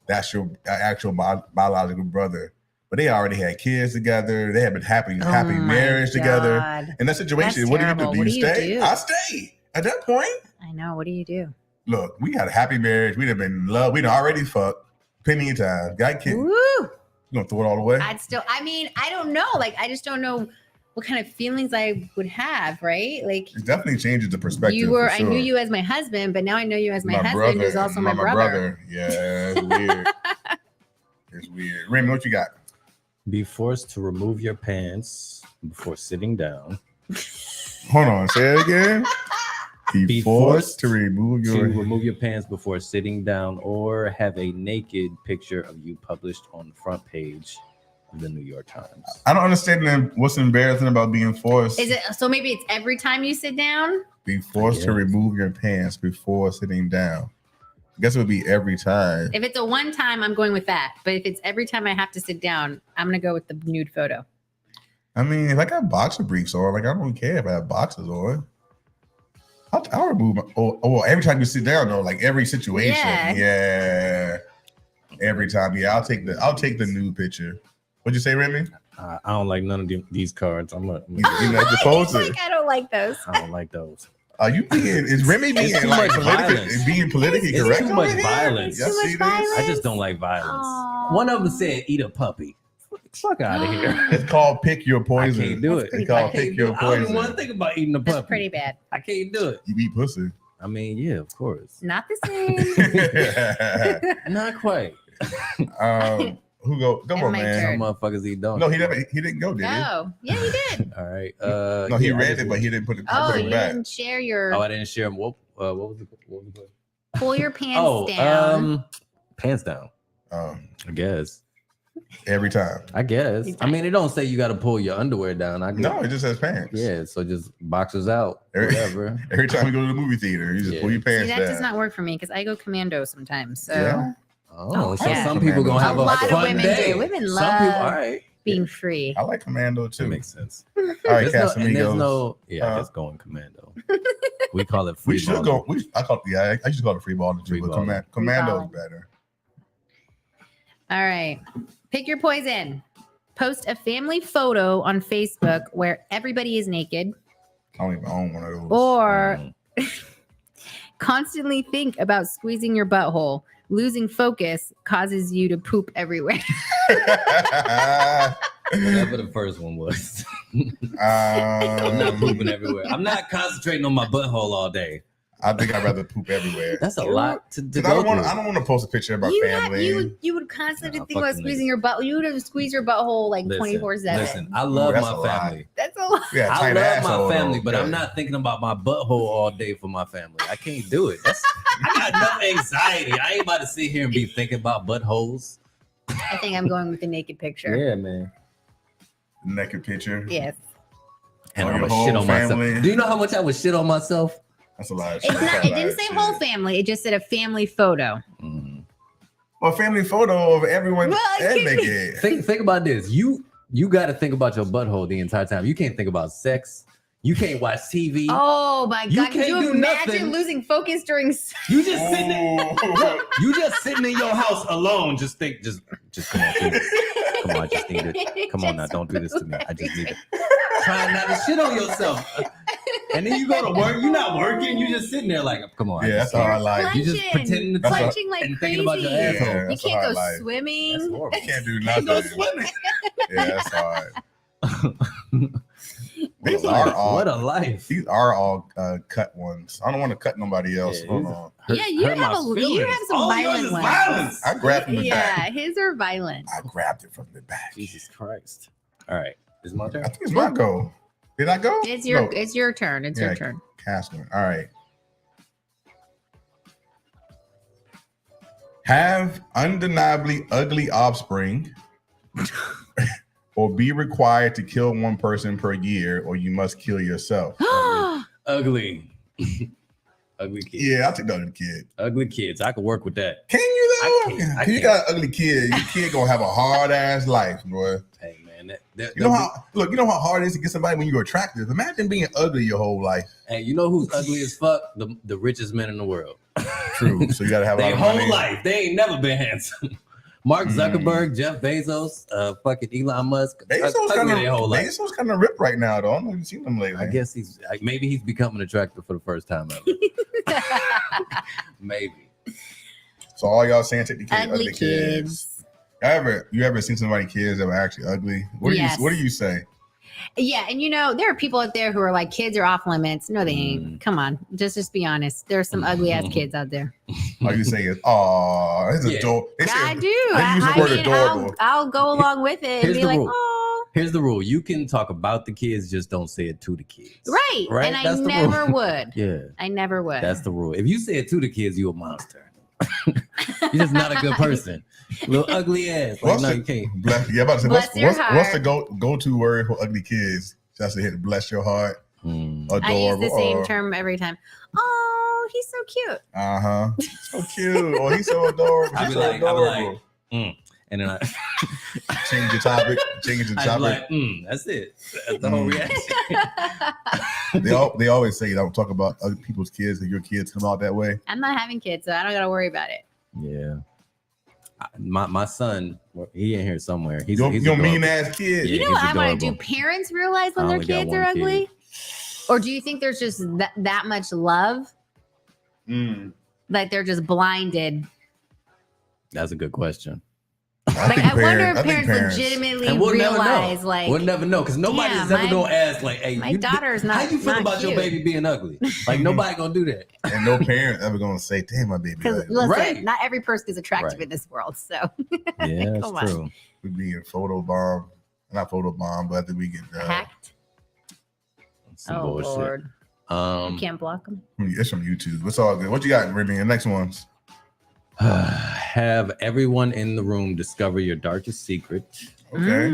that's your actual biological brother." But they already had kids together. They had been happy Oh my marriage together. God. In that situation, That's what do you terrible. do? What Do do you you stay? do? I stay. At that point, I know. What do you do? look, we had a happy marriage. We'd have been in love. We'd already fucked plenty of times. Got kids. Woo! You gonna throw it all away? I mean, I don't know. Like, I just don't know what kind of feelings I would have, right? Like, It definitely changes the perspective. I knew you as my husband, but now I know you as my husband, who's also my brother. Yeah, it's weird. It's weird. Raymond, what you got? Be forced to remove your pants before sitting down. Hold on, say it again. Be forced to remove your pants before sitting down, or have a naked picture of you published on the front page of the New York Times. I don't understand what's embarrassing about being forced. Is it so? Maybe it's every time you sit down. Be forced to Yeah. remove your pants before sitting down. I guess it would be every time. If it's a one time, I'm going with that. But if it's every time I have to sit down, I'm gonna go with the nude photo. I mean, if I got boxer briefs on, like I don't care if I have boxers on. I'll remove my, every time you sit down though, like every situation. Yeah. Every time. Yeah, I'll take the nude picture. What'd you say, Remy? I don't like none of these cards. You know, you're supposed to. I don't like those. I don't like those. Are you is Remy It's being too like much violence. politically It's correct? too much over here? violence. Y'all Too much see this? violence. I just don't like violence. Aw. One of them said, "Eat a puppy." Fuck out of here. It's called pick your I poison. can't do it. pretty It's called I can't pick do your it. I don't even poison. want to think about eating a puppy. That's pretty bad. I can't do it. You eat pussy. I mean, yeah, of course. Not the same. Not quite. Who go? Come And on, my man. turn. Some motherfuckers eat donuts. No, he didn't go, did he? Oh, yeah, you did. All right. No, he yeah, I read just- it, but he didn't put it, Oh, put you it back. didn't share your Oh, I didn't share them. What was the question? pull your pants Oh, down. pants down. I guess. Every time. I guess. I mean, it don't say you got to pull your underwear down. I guess. No, it just says pants. Yeah, so just boxers out, Every- whatever. Every time you go to the movie theater, you just Yeah. pull your See, pants that down. does not work for me because I go commando sometimes. So Yeah. Oh, so yeah. some people gonna have A a lot of fun women day. do. Women Some love people, all right. being free. I like Commando That too. makes sense. All right, There's no, and there's Casamigos. no, I guess going commando. We call it free We should balling. go. I used to call it free ball too, Free but balling. Commando's balling. better. All right. Pick your poison. Post a family photo on Facebook where everybody is naked, I don't even own one of those. or constantly think about squeezing your butthole. Losing focus causes you to poop everywhere. Whatever the first one was. I'm not pooping everywhere. I'm not concentrating on my butthole all day. I think I'd rather poop everywhere. That's a lot to 'Cause go I don't want to post a picture of my family. You would constantly Nah, think fuck about them squeezing your butt. You would squeeze your butthole like 24/7. Listen, I love that's my a lot. family. That's a lot. Yeah, I tight love asshole, my family, though. but I'm not thinking about my butthole all day for my family. I can't do it. I got enough anxiety. I ain't about to sit here and be thinking about buttholes. I think I'm going with the naked picture. Yeah, man. Naked picture. Yes. And On I'm your gonna shit whole on family. myself. Do you know how much I would shit on myself? That's a lot of It's shit. not. That's a It lot didn't of say shit. whole family. It just said a family photo. Well, family photo of everyone Well, it and could be- naked. Think about this. You got to think about your butthole the entire time. You can't think about sex. You can't watch TV. Oh my You God! Could can't you do imagine nothing. losing focus during? You just sitting there. Ooh. You just sitting in your house alone. Just think. Just come on. Come on. I just need it. Come on now. Don't do this to me. I just need it. Trying not to shit on yourself. And then you go to work. You're not working. You just sitting there like, come on. Yeah, that's all I like. You just pretending to That's Clenching like and crazy. thinking about your asshole. Yeah, You that's can't a go hard life. swimming. That's horrible. Can't do Can't go nothing. swimming. Yeah, that's hard. What These a are life. all. What a life. These are all cut ones. I don't want to cut nobody else. Yeah, Hold these on. Yeah, you Hurt my have some feelings. violent All yours is ones. violence. I grabbed from the Yeah, back. his are violent. I grabbed it from the back. Jesus Christ. All right. Is my turn? I think it's my go. Did I go? It's your No, it's your turn. It's Yeah. your turn. Casper. All right. Have undeniably ugly offspring, or be required to kill one person per year, or you must kill yourself. Ugly. Ugly kids. Yeah, I'll take the ugly kid. Ugly kids. I could work with that. Can you though? I can't. If you got an ugly kid, your kid gonna have a hard ass life, boy. Hey man, that You know how hard it is to get somebody when you're attractive. Imagine being ugly your whole life. hey, you know who's ugly as fuck? The richest men in the world. True. So you gotta have a lot Their of whole money. life. They ain't never been handsome. Mark Zuckerberg, Jeff Bezos, fucking Elon Musk. Bezos ugly their whole life. kind of ripped right now, though. I don't know if you've seen them lately. I guess maybe he's becoming attractive for the first time ever. Maybe. So all y'all saying take the kids, Ugly kids. You ever seen somebody kids that were actually ugly? Yes. What do you say? Yeah, and there are people out there who are like, kids are off limits. No, they ain't. Come on, just be honest. There's some ugly ass kids out there. All you say is, "Oh, it's Yeah. adorable." I do. They use the I word mean, adorable. I'll go along with it and Here's be the like, rule. oh, Here's the rule. You can talk about the kids, just don't say it to the kids. right. Right? And I That's the never rule. would. Yeah. I never would. That's the rule. If you say it to the kids, you a monster. You're just not a good person. Little ugly ass. Like, no, you can't. About to say, Bless your what's the heart. go-to word for ugly kids? Just to hit bless your heart. Adorable. I use the same term every time. Oh, he's so cute. So cute. Oh, he's so adorable. I'll He's be so like, adorable. and then I Change your topic. Change the I'd be topic. like, that's it. That's the whole reaction. They always say don't talk about other people's kids and your kids come out that way. I'm not having kids, so I don't gotta worry about it. Yeah. My son, he in here somewhere. He's Your adorable. mean ass kid. Yeah, You know he's what I want to do? adorable. Parents realize when I their only got kids are one ugly? kid. Or do you think there's just that much love? Like they're just blinded. That's a good question. I wonder if parents legitimately And we'll never realize, know. like, We'll never know because nobody's damn, ever gonna ask, like, "Hey, my daughter's not. How you feel not about your cute. baby being ugly?" Like nobody gonna do that. And no parent ever gonna say, "Damn, my baby." Because ugly." listen, Right. not every person is attractive Right. in this world. So Yeah, that's Come on. true. We being photobomb, not photobomb, but after we get hacked. Some Oh bullshit. Lord, you can't block them. it's from YouTube. It's all good. What you got, Remy? The next ones. Have everyone in the room discover your darkest secret, Okay.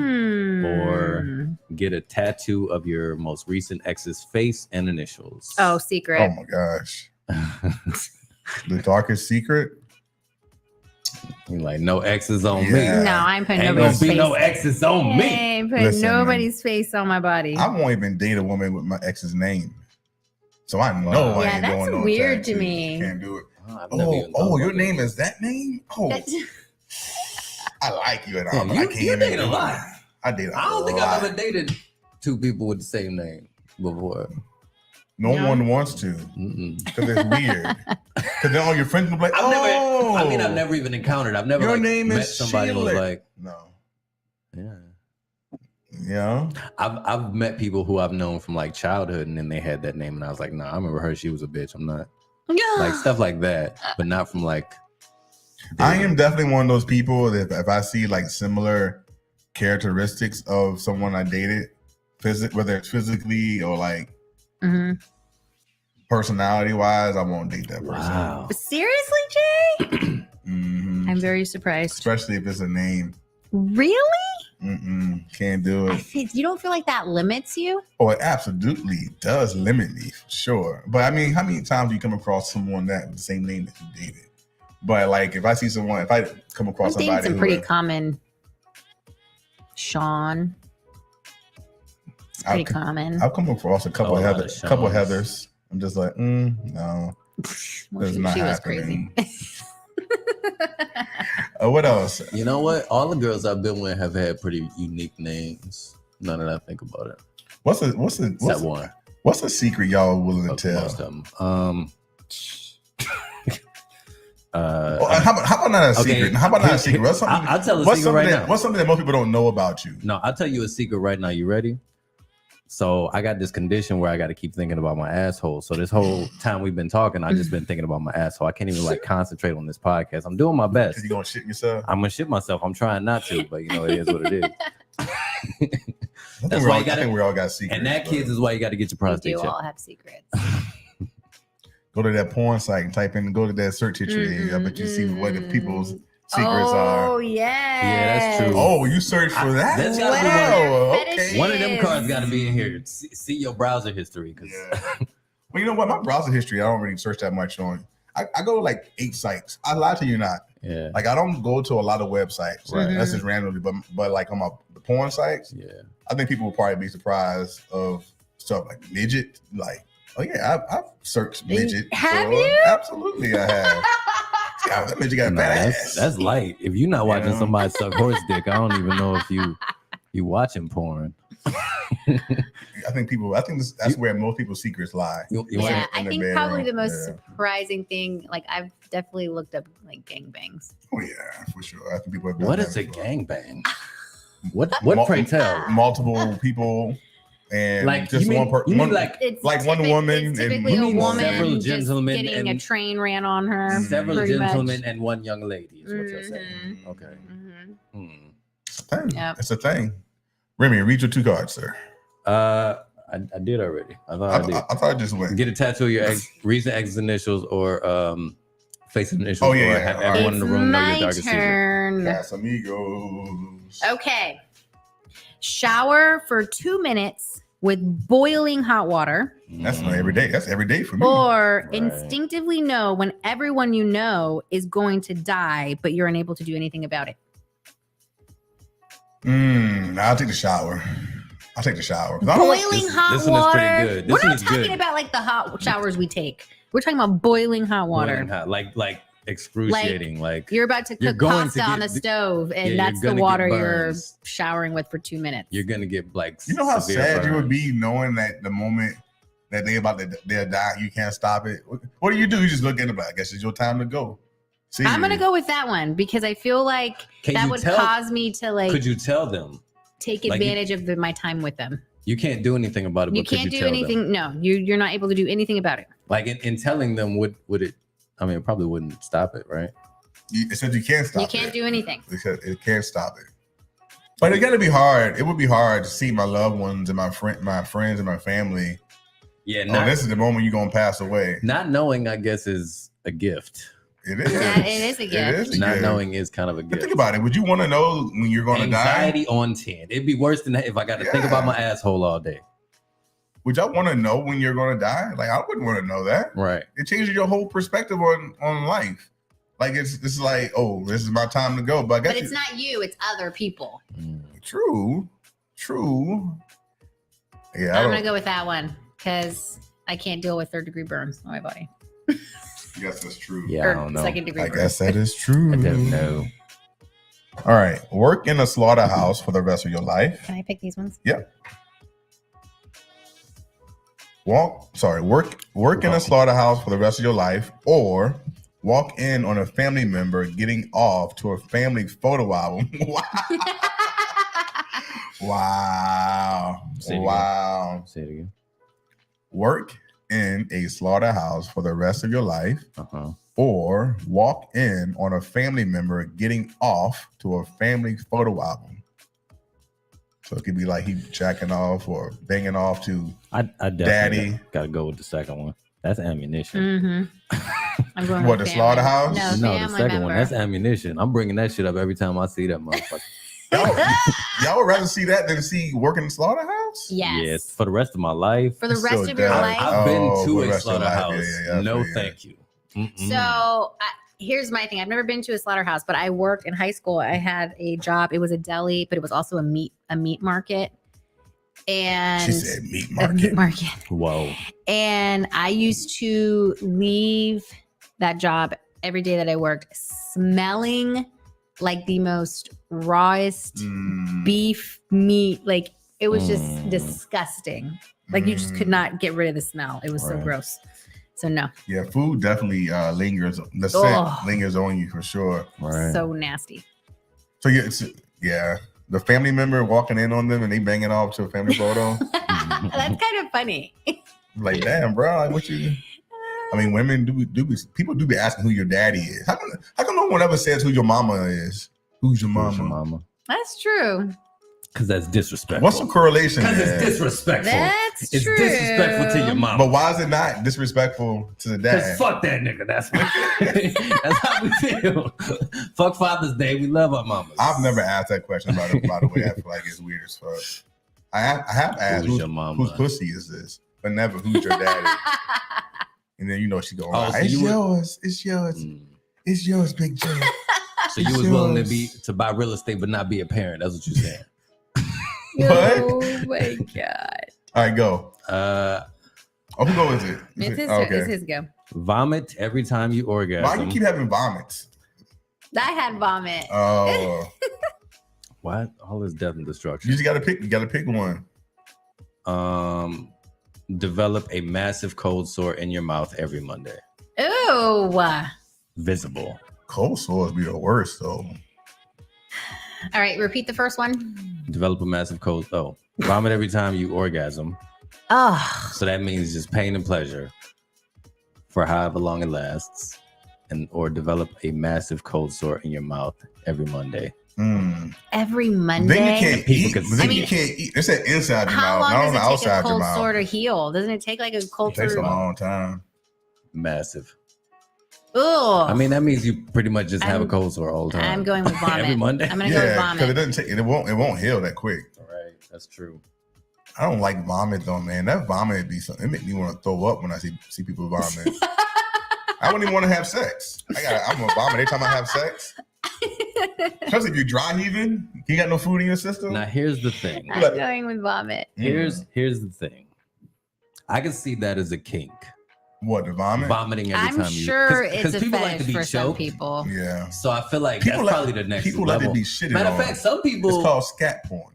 or get a tattoo of your most recent ex's face and initials. Oh, Oh secret. my gosh. The darkest secret. You like no X's on Yeah. me. No, I'm putting Ain't gonna nobody's be face. no X's on I me. ain't putting Listen, man. nobody's face on my body. I won't even date a woman with my ex's name. So I know Wow. I Yeah, ain't that's doing no weird to tattoos. me. Can't do it. I've never even thought Oh, about your that. name is that name? Oh, I like you, and Yeah, I can't you even date a do it. lot. I date a I don't think lot. I've ever dated two people with the same name before. No No? one wants to Mm-mm. because it's weird. Because then all your friends will be like, I've never even encountered. I've never Your like, name met is somebody who was Sheila. like, No. yeah. Yeah. I've met people who I've known from like childhood, and then they had that name, and I was like, nah, I remember her. She was a bitch. I'm not like stuff like that, but not from like. I am definitely one of those people that if I see like similar characteristics of someone I dated, whether it's physically or like Mhm. personality wise, I won't date that person. Wow. Seriously, Jay? Mhm. I'm very surprised. Especially if it's a name. Really? Can't do it. You don't feel like that limits you? Oh, it absolutely does limit me for sure. But I mean, how many times do you come across someone that with the same name that you dated? But like, if I see someone, if I come across I've dated somebody some who pretty is- common. Sean. It's pretty common. I've come across a couple Oh, of a lot of Heathers. I'm just like, no, Well, that's not she was happening. crazy. What else? You know what? All the girls I've been with have had pretty unique names. Now that I think about it, What's except one. what's the secret y'all willing to Fuck tell? most of them. How about not a secret? How about not a secret? What's something, I'll tell a what's secret something right that, now. What's something that most people don't know about you? No, I'll tell you a secret right now. You ready? So I got this condition where I got to keep thinking about my asshole. So this whole time we've been talking, I've just been thinking about my asshole. I can't even like concentrate on this podcast. I'm doing my best. Because you gonna shit yourself? I'm gonna shit myself. I'm trying not to, but you know it is what it is. I That's think, why you gotta- we all got secrets. And that, but kids, is why you got to get your We prostate do checked. all have secrets. Go to that porn site and type in, go to that search history. I bet you see what the people's secrets Oh, are. yeah. Yeah, that's true. Oh, you search for that? That's gotta What be are Wow, their okay. fetishes? One of them cards got to be in here. See your browser history, because Yeah. Well, you know what? My browser history, I don't really search that much on. I go to like 8 sites. I lie to you not. yeah, Like I don't go to a lot of websites. Right. That's just randomly. But like on the porn sites, yeah. I think people will probably be surprised of stuff like midget. Like, oh yeah, I've searched midget. Have before. you? Absolutely, I have. God, that midget got a Nah, fat ass. that's light. If you're not watching know? somebody suck horse dick, I don't even know if you watching porn. I think that's where most people's secrets lie. You Yeah, watching- I in the think bedroom. probably the most Yeah. surprising thing, like I've definitely looked up like gangbangs. Oh yeah, for sure. I think people have done What that is a before. gangbang? What pray tell? Multiple people and Like just you mean, one person. you mean like It's Like one woman It's and- typically You a mean woman several just gentlemen getting a and- train ran on her. several pretty gentlemen much. and one young lady is what you're saying. Mhm. Okay. Mhm. Hmm. It's a thing. Yep. It's a thing. Remy, read your 2 cards, sir. I did already. I thought I did. I thought I just went. Get a tattoo of your recent ex's initials or face initials. Oh, yeah, or yeah. have All everyone right. in the room know your My darkest secret. turn. Casamigos. Okay. Shower for 2 minutes with boiling hot water, That's not every day. That's every day for me. or Right. instinctively know when everyone you know is going to die, but you're unable to do anything about it. I'll take the shower. I'll take the shower. 'Cause I don't like- Boiling this- hot this one is pretty water. good. This We're one not is talking good. about like the hot showers we take. We're talking about boiling hot water. Boiling hot, like excruciating, like You're about to You're cook going pasta to on the get- stove, and you're that's the gonna get water you're burns. showering with for 2 minutes. you're gonna get like You know how severe sad you would burns. be knowing that the moment that they'll die, you can't stop it. What do? You just look at it, but I guess it's your time to go. See, I'm gonna go with that one because I feel like Can that you would tell- cause me to like Could you tell them? take like you- advantage of my time with them. You can't do anything about it. You but could can't do tell anything. Them? No, you're not able to do anything about it. Like in telling them, would it? I mean, it probably wouldn't stop it, right? It says you can't stop. You can't do anything. It can't stop it. But it got to be hard. It would be hard to see my loved ones and my friends and my family. Yeah, Oh, this is the moment you're gonna pass away. not knowing, I guess, is a gift. It is. Yeah, it is a It gift. is a Not gift. knowing is kind of a But gift. think about it. Would you want to know when you're gonna Anxiety die? on 10. It'd be worse than that if I got to think about my asshole all day. Would y'all want to know when you're gonna die? Like I wouldn't want to know that. Right. It changes your whole perspective on life. Like it's like, oh, this is my time to go. But I guess But it's not you, it's other people. True. Yeah, I'm gonna go with that one because I can't deal with 3rd-degree burns on my body. Yes, that's true. Yeah, I don't know. 2nd-degree I burns. guess that is true. I don't know. All right. Work in a slaughterhouse for the rest of your life. Can I pick these ones? Yeah. Work in a slaughterhouse for the rest of your life, or walk in on a family member getting off to a family photo album. Wow. Say it Wow. Say it again. Work in a slaughterhouse for the rest of your life, Uh-huh. or walk in on a family member getting off to a family photo album. So it could be like he jacking off or banging off to I definitely Daddy. gotta go with the second one. That's ammunition. Mm-hmm. I'm going What, with the family. slaughterhouse? No, No, the family second one. member. That's ammunition. I'm bringing that shit up every time I see that motherfucker. Y'all would rather see that than see work in the slaughterhouse? Yes. Yes, for the rest of my life. For the It's rest so of your dumb. life. I've been Oh, for to the a rest of your life. slaughterhouse. Yeah, No, yeah. thank you. Mm-mm. So here's my thing. I've never been to a slaughterhouse, but I worked in high school. I had a job. It was a deli, but it was also a meat market. And She said meat a market. meat market. Whoa. And I used to leave that job every day that I worked smelling like the most rawest Mm, beef meat. Like it was just Mm. disgusting. Like you just could not get rid of the smell. It was so Right. gross. So no, Yeah, food definitely lingers. The Oh. scent lingers on you for sure. Right. so nasty. So yeah, the family member walking in on them and they banging off to a family photo. That's kind of funny. Like, damn, bro, like what you? I mean, women people do be asking who your daddy is. How come no one ever says who your mama is? Who's your Who's mama? your mama? That's true. Because that's disrespectful. What's the correlation Because there? it's disrespectful. That's It's true. disrespectful to your mama. But why is it not disrespectful to the Because dad? fuck that nigga. That's that's how we feel. Fuck Father's Day. We love our mamas. I've never asked that question, by the way. I feel like it's weird as fuck. I have asked Who's your mama? whose pussy is this, but never who's your daddy. And then she going, Oh, so it's you would- yours, it's yours, Mm. it's yours, Big J. So you was willing to buy real estate but not be a parent. That's what you're saying. What? Oh my god. All right, go. Who go is it? It's his, Okay. it's his go. Vomit every time you orgasm. Why you keep having vomits? I had vomit. Oh, What? All this death and you destruction. just gotta pick. You gotta pick one. Develop a massive cold sore in your mouth every Monday. Ooh. Visible. Cold sores be the worst though. All right, repeat the first one. Develop a massive cold. Oh, vomit every time you orgasm. Oh, So that means just pain and pleasure for however long it lasts, or develop a massive cold sore in your mouth every Monday. every Monday. Then you can't People eat. can But then see you it. can't eat. It's that inside your How mouth, not long on the does it take outside a your cold mouth. sore to heal? Doesn't it take like a cold It takes a sore? long time. Massive. Ugh. I mean, that means you pretty much just have a I'm- cold sore all the time. I'm going with vomit. Every Monday? I'm gonna go with Yeah, because it vomit. doesn't take. It won't heal that quick. Right, that's true. I don't like vomit though, man. That vomit be something. It make me want to throw up when I see people vomit. I wouldn't even want to have sex. I'm gonna vomit every time I have sex. Especially if you're dry heaving, you got no food in your system. Now here's the thing. I'm going with vomit. Here's the thing. I can see that as a kink. What, the vomit? Vomiting every I'm time you. sure 'cause it's a people like to fetish be for some choked. people. Yeah. So I feel like People that's like- probably the next people level. like to be shitted Matter on. of fact, some people. It's called scat porn.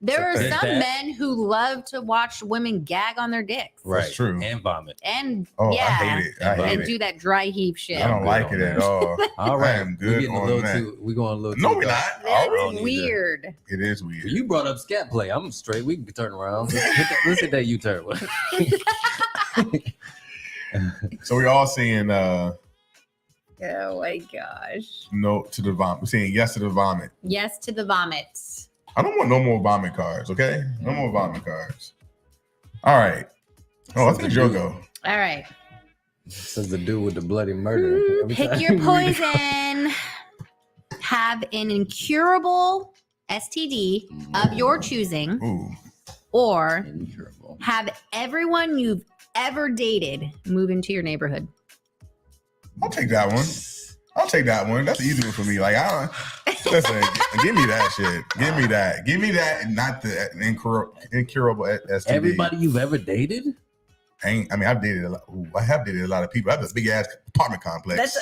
There are There's some that. men who love to watch women gag on their dicks. Right, That's true. and vomit. And Oh, yeah, I hate it. I hate and it. do that dry heave shit. I don't good like on it that. at all. All right, I am we good getting a on little that. too. We going a little. No, too we're dark. not. That's don't need weird. It is weird. You brought up scat play. I'm straight. We can turn around. Let's hit that U-turn. So we're all saying Oh my gosh. no to the vomit. We're saying yes to the vomit. Yes to the vomit. I don't want no more vomit cards, okay? No more vomit cards. All right. Oh, I think your go. All right. Says the dude with the bloody murder. Every Pick time your we read it. poison. Have an incurable STD of your choosing, Ooh. or Incurable. have everyone you've ever dated move into your neighborhood. I'll take that one. I'll I'll take that one. That's the easy one for me. Like, I don't listen. Give me that shit. Give me that, and not the incurable STD. Everybody you've ever dated? I've dated a lot. I have dated a lot of people. I have this big ass apartment complex.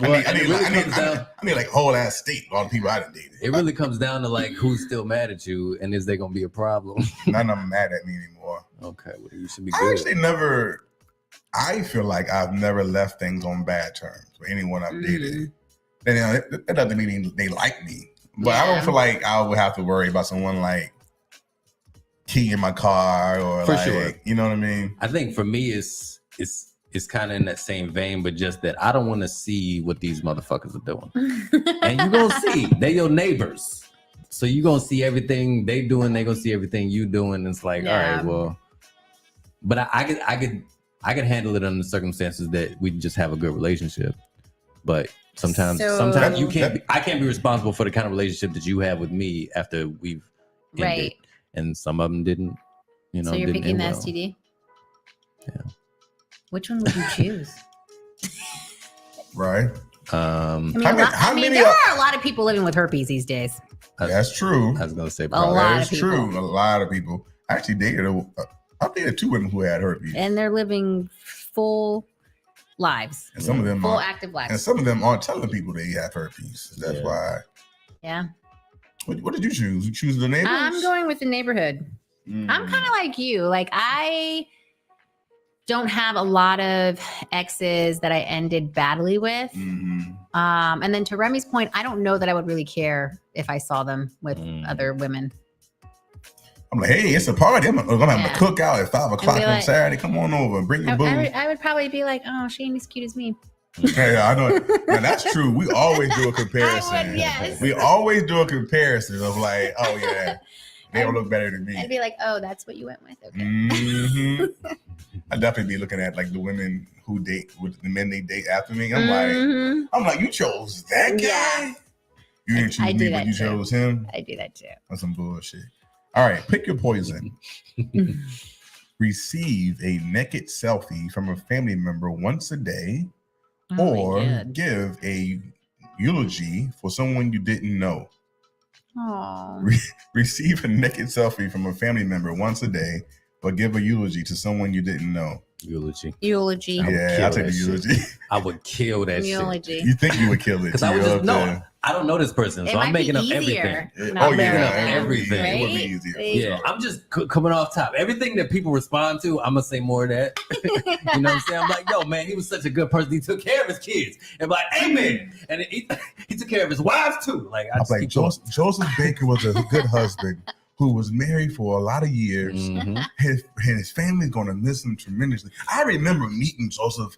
I mean, like whole ass state. All the people I done dated. It really comes down to like who's still mad at you, and is there gonna be a problem? None of them mad at me anymore. Okay, well you should be I good. actually never. I feel like I've never left things on bad terms with anyone I've dated. And it doesn't mean they like me, but I don't feel like I would have to worry about someone like keying my car or For like, sure. you know what I mean? I think for me, it's kind of in that same vein, but just that I don't want to see what these motherfuckers are doing. And you gonna see, they your neighbors, so you gonna see everything they doing. They gonna see everything you doing. It's like, all right, well, but I could handle it under the circumstances that we just have a good relationship. But sometimes you can't. I can't be responsible for the kind of relationship that you have with me after we've ended. Right. And some of them didn't. You know, So you're didn't picking the end well. STD? Yeah. Which one would you choose? Right. How There are a lot of people living with herpes these days. That's true. I was gonna say A lot of That's people. true. A lot of people. I actually dated. I dated 2 women who had herpes, And they're living full lives. and some of them Full are, active lives. and some of them aren't telling people they have herpes. That's why. Yeah. What did you choose? You choose the neighbors? I'm going with the neighborhood. I'm kind of like you. Like, I don't have a lot of exes that I ended badly with. And then to Remy's point, I don't know that I would really care if I saw them with other women. I'm like, hey, it's a party. I'm gonna have a cookout at 5 o'clock on like- Saturday. Come on over and bring your boo. I would probably be like, oh, she ain't as cute as me. Yeah, I know. Now, that's true. We always do a comparison. I would, yes. We always do a comparison of like, oh yeah, they don't look better than me. I'd be like, oh, that's what you went with. Okay. Mhm. I'd definitely be looking at like the women who date with the men they date after me. I'm like, you chose that guy. Yeah. You didn't choose I do me, but that you too. chose him. I do that too. That's some bullshit. All right, pick your poison. Receive a naked selfie from a family member once a day, or give a eulogy for someone you didn't know. Oh. Receive a naked selfie from a family member once a day, but give a eulogy to someone you didn't know. Eulogy. Eulogy. Yeah, I'll take the eulogy. I would kill that Eulogy. You think you would kill it? Because I would just know. I don't know this person, It so I'm might be making up easier. everything. Oh I'm making up yeah, everything. It would be easier. Yeah, I'm just coming off top. Everything that people respond to, I'm gonna say more of that. You know what I'm saying? I'm like, yo, man, he was such a good person. He took care of his kids, and like, amen. And he took care of his wives too. Like, I I'm just like, keep going. Joseph Baker was a good husband who was married for a lot of years. His family's gonna miss him tremendously. I remember meeting Joseph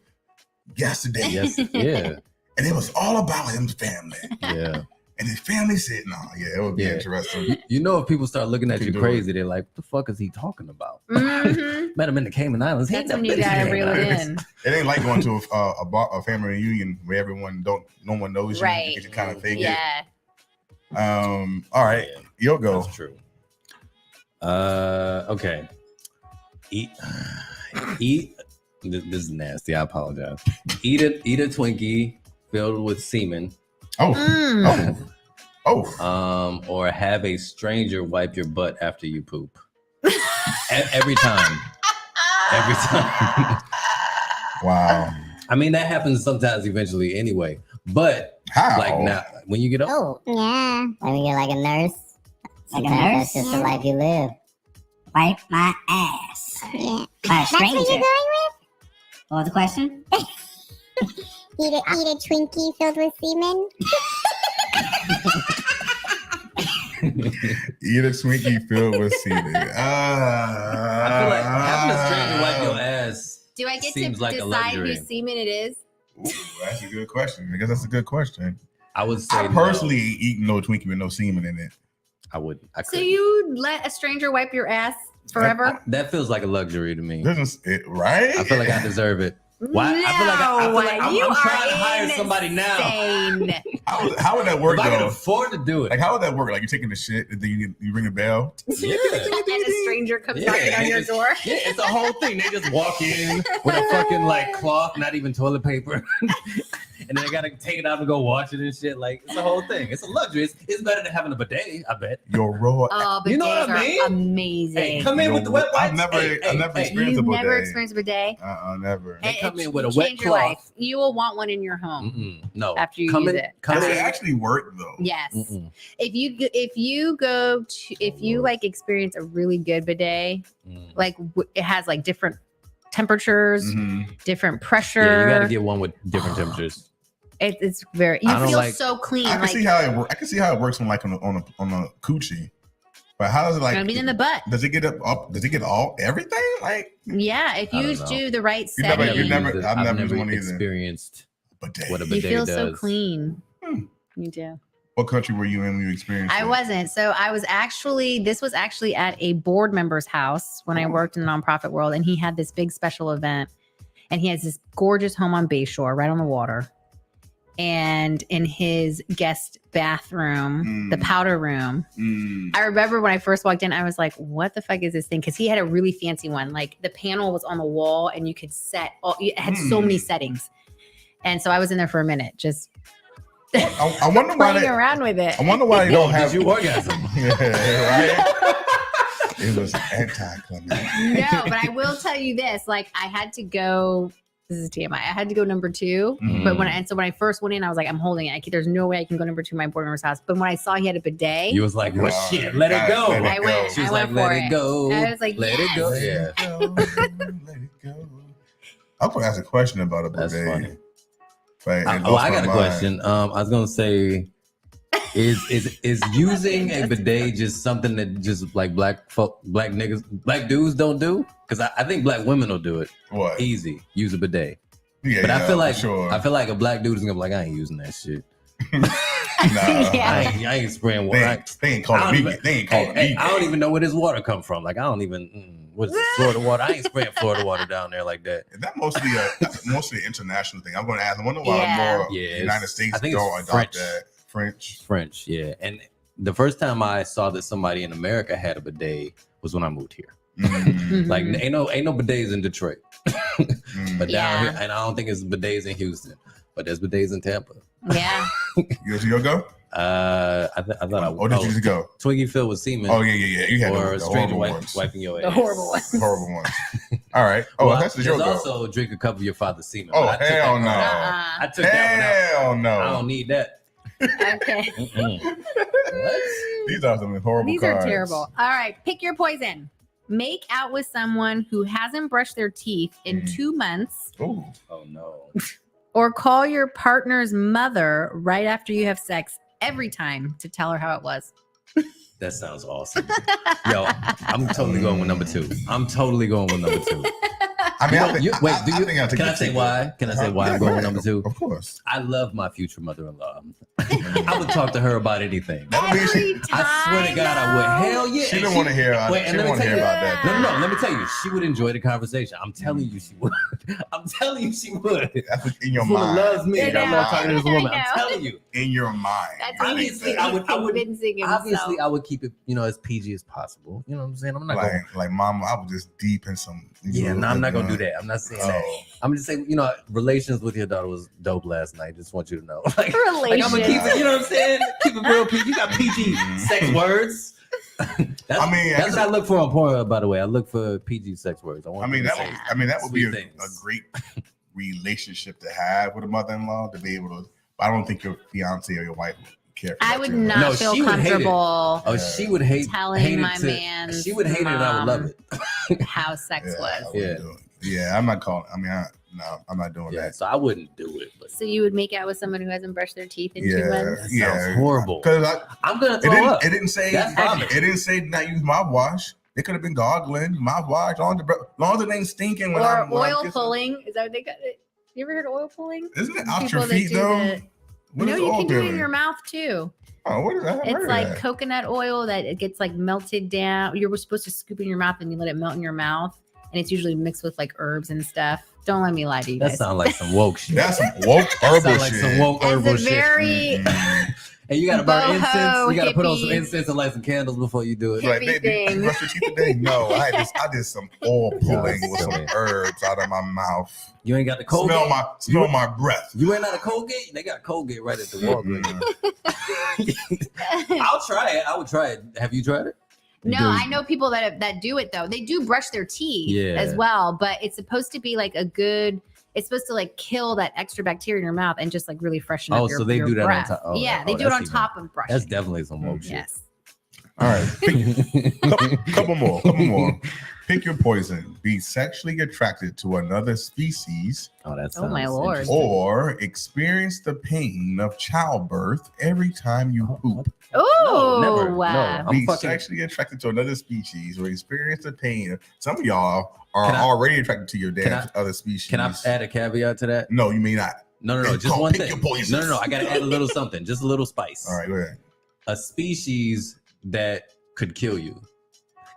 yesterday. Yes, yeah, and it was all about his family. yeah. And his family said, "No, yeah, it would be interesting." You know, if people start looking at Keep you doing crazy, they're like, "What the fuck is he talking about?" Mhm. Met him in the Cayman Islands. He That's ain't when you never been gotta to the reel Cayman it Islands. in. It ain't like going to a family reunion where no one knows you. Right. You can kind of fake Yeah. it. All right, you'll go. That's true. Okay. Eat. This is nasty. I apologize. Eat a Twinkie filled with semen. Or have a stranger wipe your butt after you poop. Every time. Every time. Wow. I mean, that happens sometimes eventually anyway. But how? Like now, when you get up. Oh, yeah. When you get like a nurse. Like a nurse? That's just the life you live. Wipe my ass. Yeah. By a That's what stranger. you're going with? What was the question? Eat a Twinkie filled with semen? Eat a Twinkie filled with semen. I feel like having a stranger wipe your ass Do I get to seems like a decide luxury. whose semen it is? Ooh, that's a good question. I guess that's a good question. I would say I personally eat no Twinkie with no semen in it. I would. I So could. you let a stranger wipe your ass forever? That feels like a luxury to me. Right? I feel like I deserve it. Why? I feel like you I'm trying are to hire somebody now. insane. How would that work If I can though? afford to do it. Like how would that work? Like you're taking the shit and then you ring a bell. Yeah. And a stranger comes knocking on your door. Yeah, it's a whole thing. They just walk in with a fucking like cloth, not even toilet paper. And then they gotta take it out and go wash it and shit. Like it's a whole thing. It's a luxury. It's better than having a bidet, I bet. Your raw. Oh, bidets You know what I mean? are amazing. Hey, come in with the wet wipes. I've never experienced a You've bidet. never experienced a bidet? Never. They come in with a Change wet your life. cloth. You will want one in your home No. after you come use in, it. Come Does in. it actually work though? Yes. Mm-mm. If you like experience a really good bidet, like it has like different temperatures, different pressure. Yeah, you gotta get one with different temperatures. It's very. You I don't feel like- so clean. I can like see how it works. I can see how it works on like on a coochie. But how does it like? I mean, in the butt. Does it get up? Does it get all everything? Like Yeah, if I you don't know. do the right You never- setting, you never- I've never used one either. experienced bidet. what a you bidet feel does. so clean. You do. What country were you in when you experienced I it? wasn't. So this was actually at a board member's house when I worked in the nonprofit world, and he had this big special event, and he has this gorgeous home on Bayshore, right on the water. And in his guest bathroom, the powder room, I remember when I first walked in, I was like, what the fuck is this thing? Because he had a really fancy one. Like the panel was on the wall and you could set, it had so many settings. And so I was in there for a minute, just I wonder why playing they, around with it. I wonder why they don't have Did you orgasm? Yeah, right? It was anticlimactic. No, but I will tell you this: like, I had to go. This is TMI. I had to go number 2, but when I first went in, I was like, I'm holding it. There's no way I can go number 2 in my board member's house. But when I saw he had a bidet, You was like, well, shit, let it go. Let it I went. She was I like, went let for it go. I was like, let yes. it go. Let Yeah. it go. Let it go. I'm gonna ask a question about a bidet. That's funny. But I got a question. I was gonna say, is using a bidet just something that just like black dudes don't do? Because I think black women will do it. What? Easy, use a bidet. Yeah, But I feel like sure. I feel like a black dude is gonna be like, I ain't using that shit. Nah, Yeah. I ain't spraying they, water. they ain't calling me. They ain't calling me. I don't even know where this water come from. Like I don't even what is it, Florida water? I ain't spraying Florida water down there like that. Is that that's mostly an international thing? I'm going to ask. I wonder why Yeah. more Yeah, United States I think don't it's adopt French. that. French. French, yeah. And the first time I saw that somebody in America had a bidet was when I moved here. Like ain't no bidets in Detroit, but down here, and I don't think it's bidets in Houston, but there's bidets in Tampa. Yeah. You go? I thought I Or did you just go? Twiggy filled with semen. Oh yeah. You had or a the stranger horrible ones. wiping your ass. The horrible ones. Horrible ones. All right. Oh, Well, that's the there's joke. also drink a cup of your father's semen. Oh, but I took hell that no. one out. Uh-uh. I took that Hell one out. I no. don't need that. Okay. What? These are some horrible These cards. are terrible. All right, pick your poison. Make out with someone who hasn't brushed their teeth in 2 months, Ooh. Oh no. or call your partner's mother right after you have sex every time to tell her how it was. That sounds awesome. Yo, I'm totally going with number 2. I'm totally going with number 2. I mean, I think, Wait, I do you? think I'll take Can I the say ticket. why? Can I say why Yeah, I'm go going with ahead. number 2? Of course. I love my future mother-in-law. I would talk to her about anything. That would be Every I swear to God, I would. Hell yeah. She And didn't want to hear. Wait, She and didn't let me want to tell hear you- about that. No, let me tell you, she would enjoy the conversation. I'm telling you, she would. I'm telling you, she would. That's what's in your She mind. loves me. I I love know. talking to this woman. I I'm know. telling you. In your mind. That's I he's think I would- convincing himself. Obviously, I would keep it, as PG as possible. You know what I'm saying? I'm not like, going. like, mama, I was just deep in some. Yeah, no, I'm not gonna do that. I'm not saying that. Oh, I'm just saying, relations with your daughter was dope last night. Just want you to know. Like I'm gonna Relations. keep it. You know what I'm saying? Keep it real PG. You got PG sex words. That's, I mean, that's what I look for on porn. By the way, I look for PG sex words. I I mean, that would be sweet a things. great relationship to have with a mother-in-law, to be able to. I don't think your fiance or your wife would care. For I that would too much. not No, feel she would hate it. comfortable Oh, she would hate telling hate my it to, man's She would hate it, and I would love it. how sex Yeah, I was. wouldn't Yeah. do it. Yeah, I'm not calling. I mean, I'm not doing Yeah, that. so I wouldn't do it. But So you would make out with someone who hasn't brushed their teeth in 2 Yeah, months? yeah. sounds horrible. Because I'm gonna throw up. it didn't say That's vomit. it didn't say not use mouthwash. It could have been gargling, mouthwash, as long as it ain't stinking. When Or I'm oil kissing. pulling? Is that what they got? You ever heard of oil pulling? Isn't it off People your that feet do though? the- What No, is you oil can do it in peeling? your mouth too. Oh, what is that? It's like coconut oil that it gets like melted down. You're supposed to scoop in your mouth and you let it melt in your mouth. And it's usually mixed with like herbs and stuff Don't let me lie to you That guys. sounds like some woke shit. That's some woke herbal Sound like shit. some woke As herbal a shit. very And you gotta burn boho incense. You gotta put on some hippie. incense and light some candles before you do it. Like, hippie baby, did you thing. brush your teeth today? No, I did some oil pulling with some silly. herbs out of my mouth. You ain't got the Colgate. Smell my breath. You ain't out of Colgate? They got Colgate right at the Walgreens. Mm. I'll try it. I would try it. Have you tried it? No, Do- I know people that do it though. They do brush their teeth Yeah. as well, but it's supposed to be like a good. It's supposed to like kill that extra bacteria in your mouth and just like really freshen up Oh, your so they your do that on breath. top- oh, yeah, that- they oh, do it that's on even- top of brushing. That's definitely some woke shit. Yes. All right, couple more. Pick your poison. Be sexually attracted to another species, Oh, that's Oh, my Lord. or experience the pain of childbirth every time you poop. Oh, never. No. wow. I'm Be fucking- sexually attracted to another species, or experience the pain. Some of y'all are Can I- already attracted to your can damn other species. Can I add a caveat to that? No, you may not. No. It's Just called one pick thing. your poisons. No. I gotta add a little something. Just a little spice. All right, go ahead. A species that could kill you.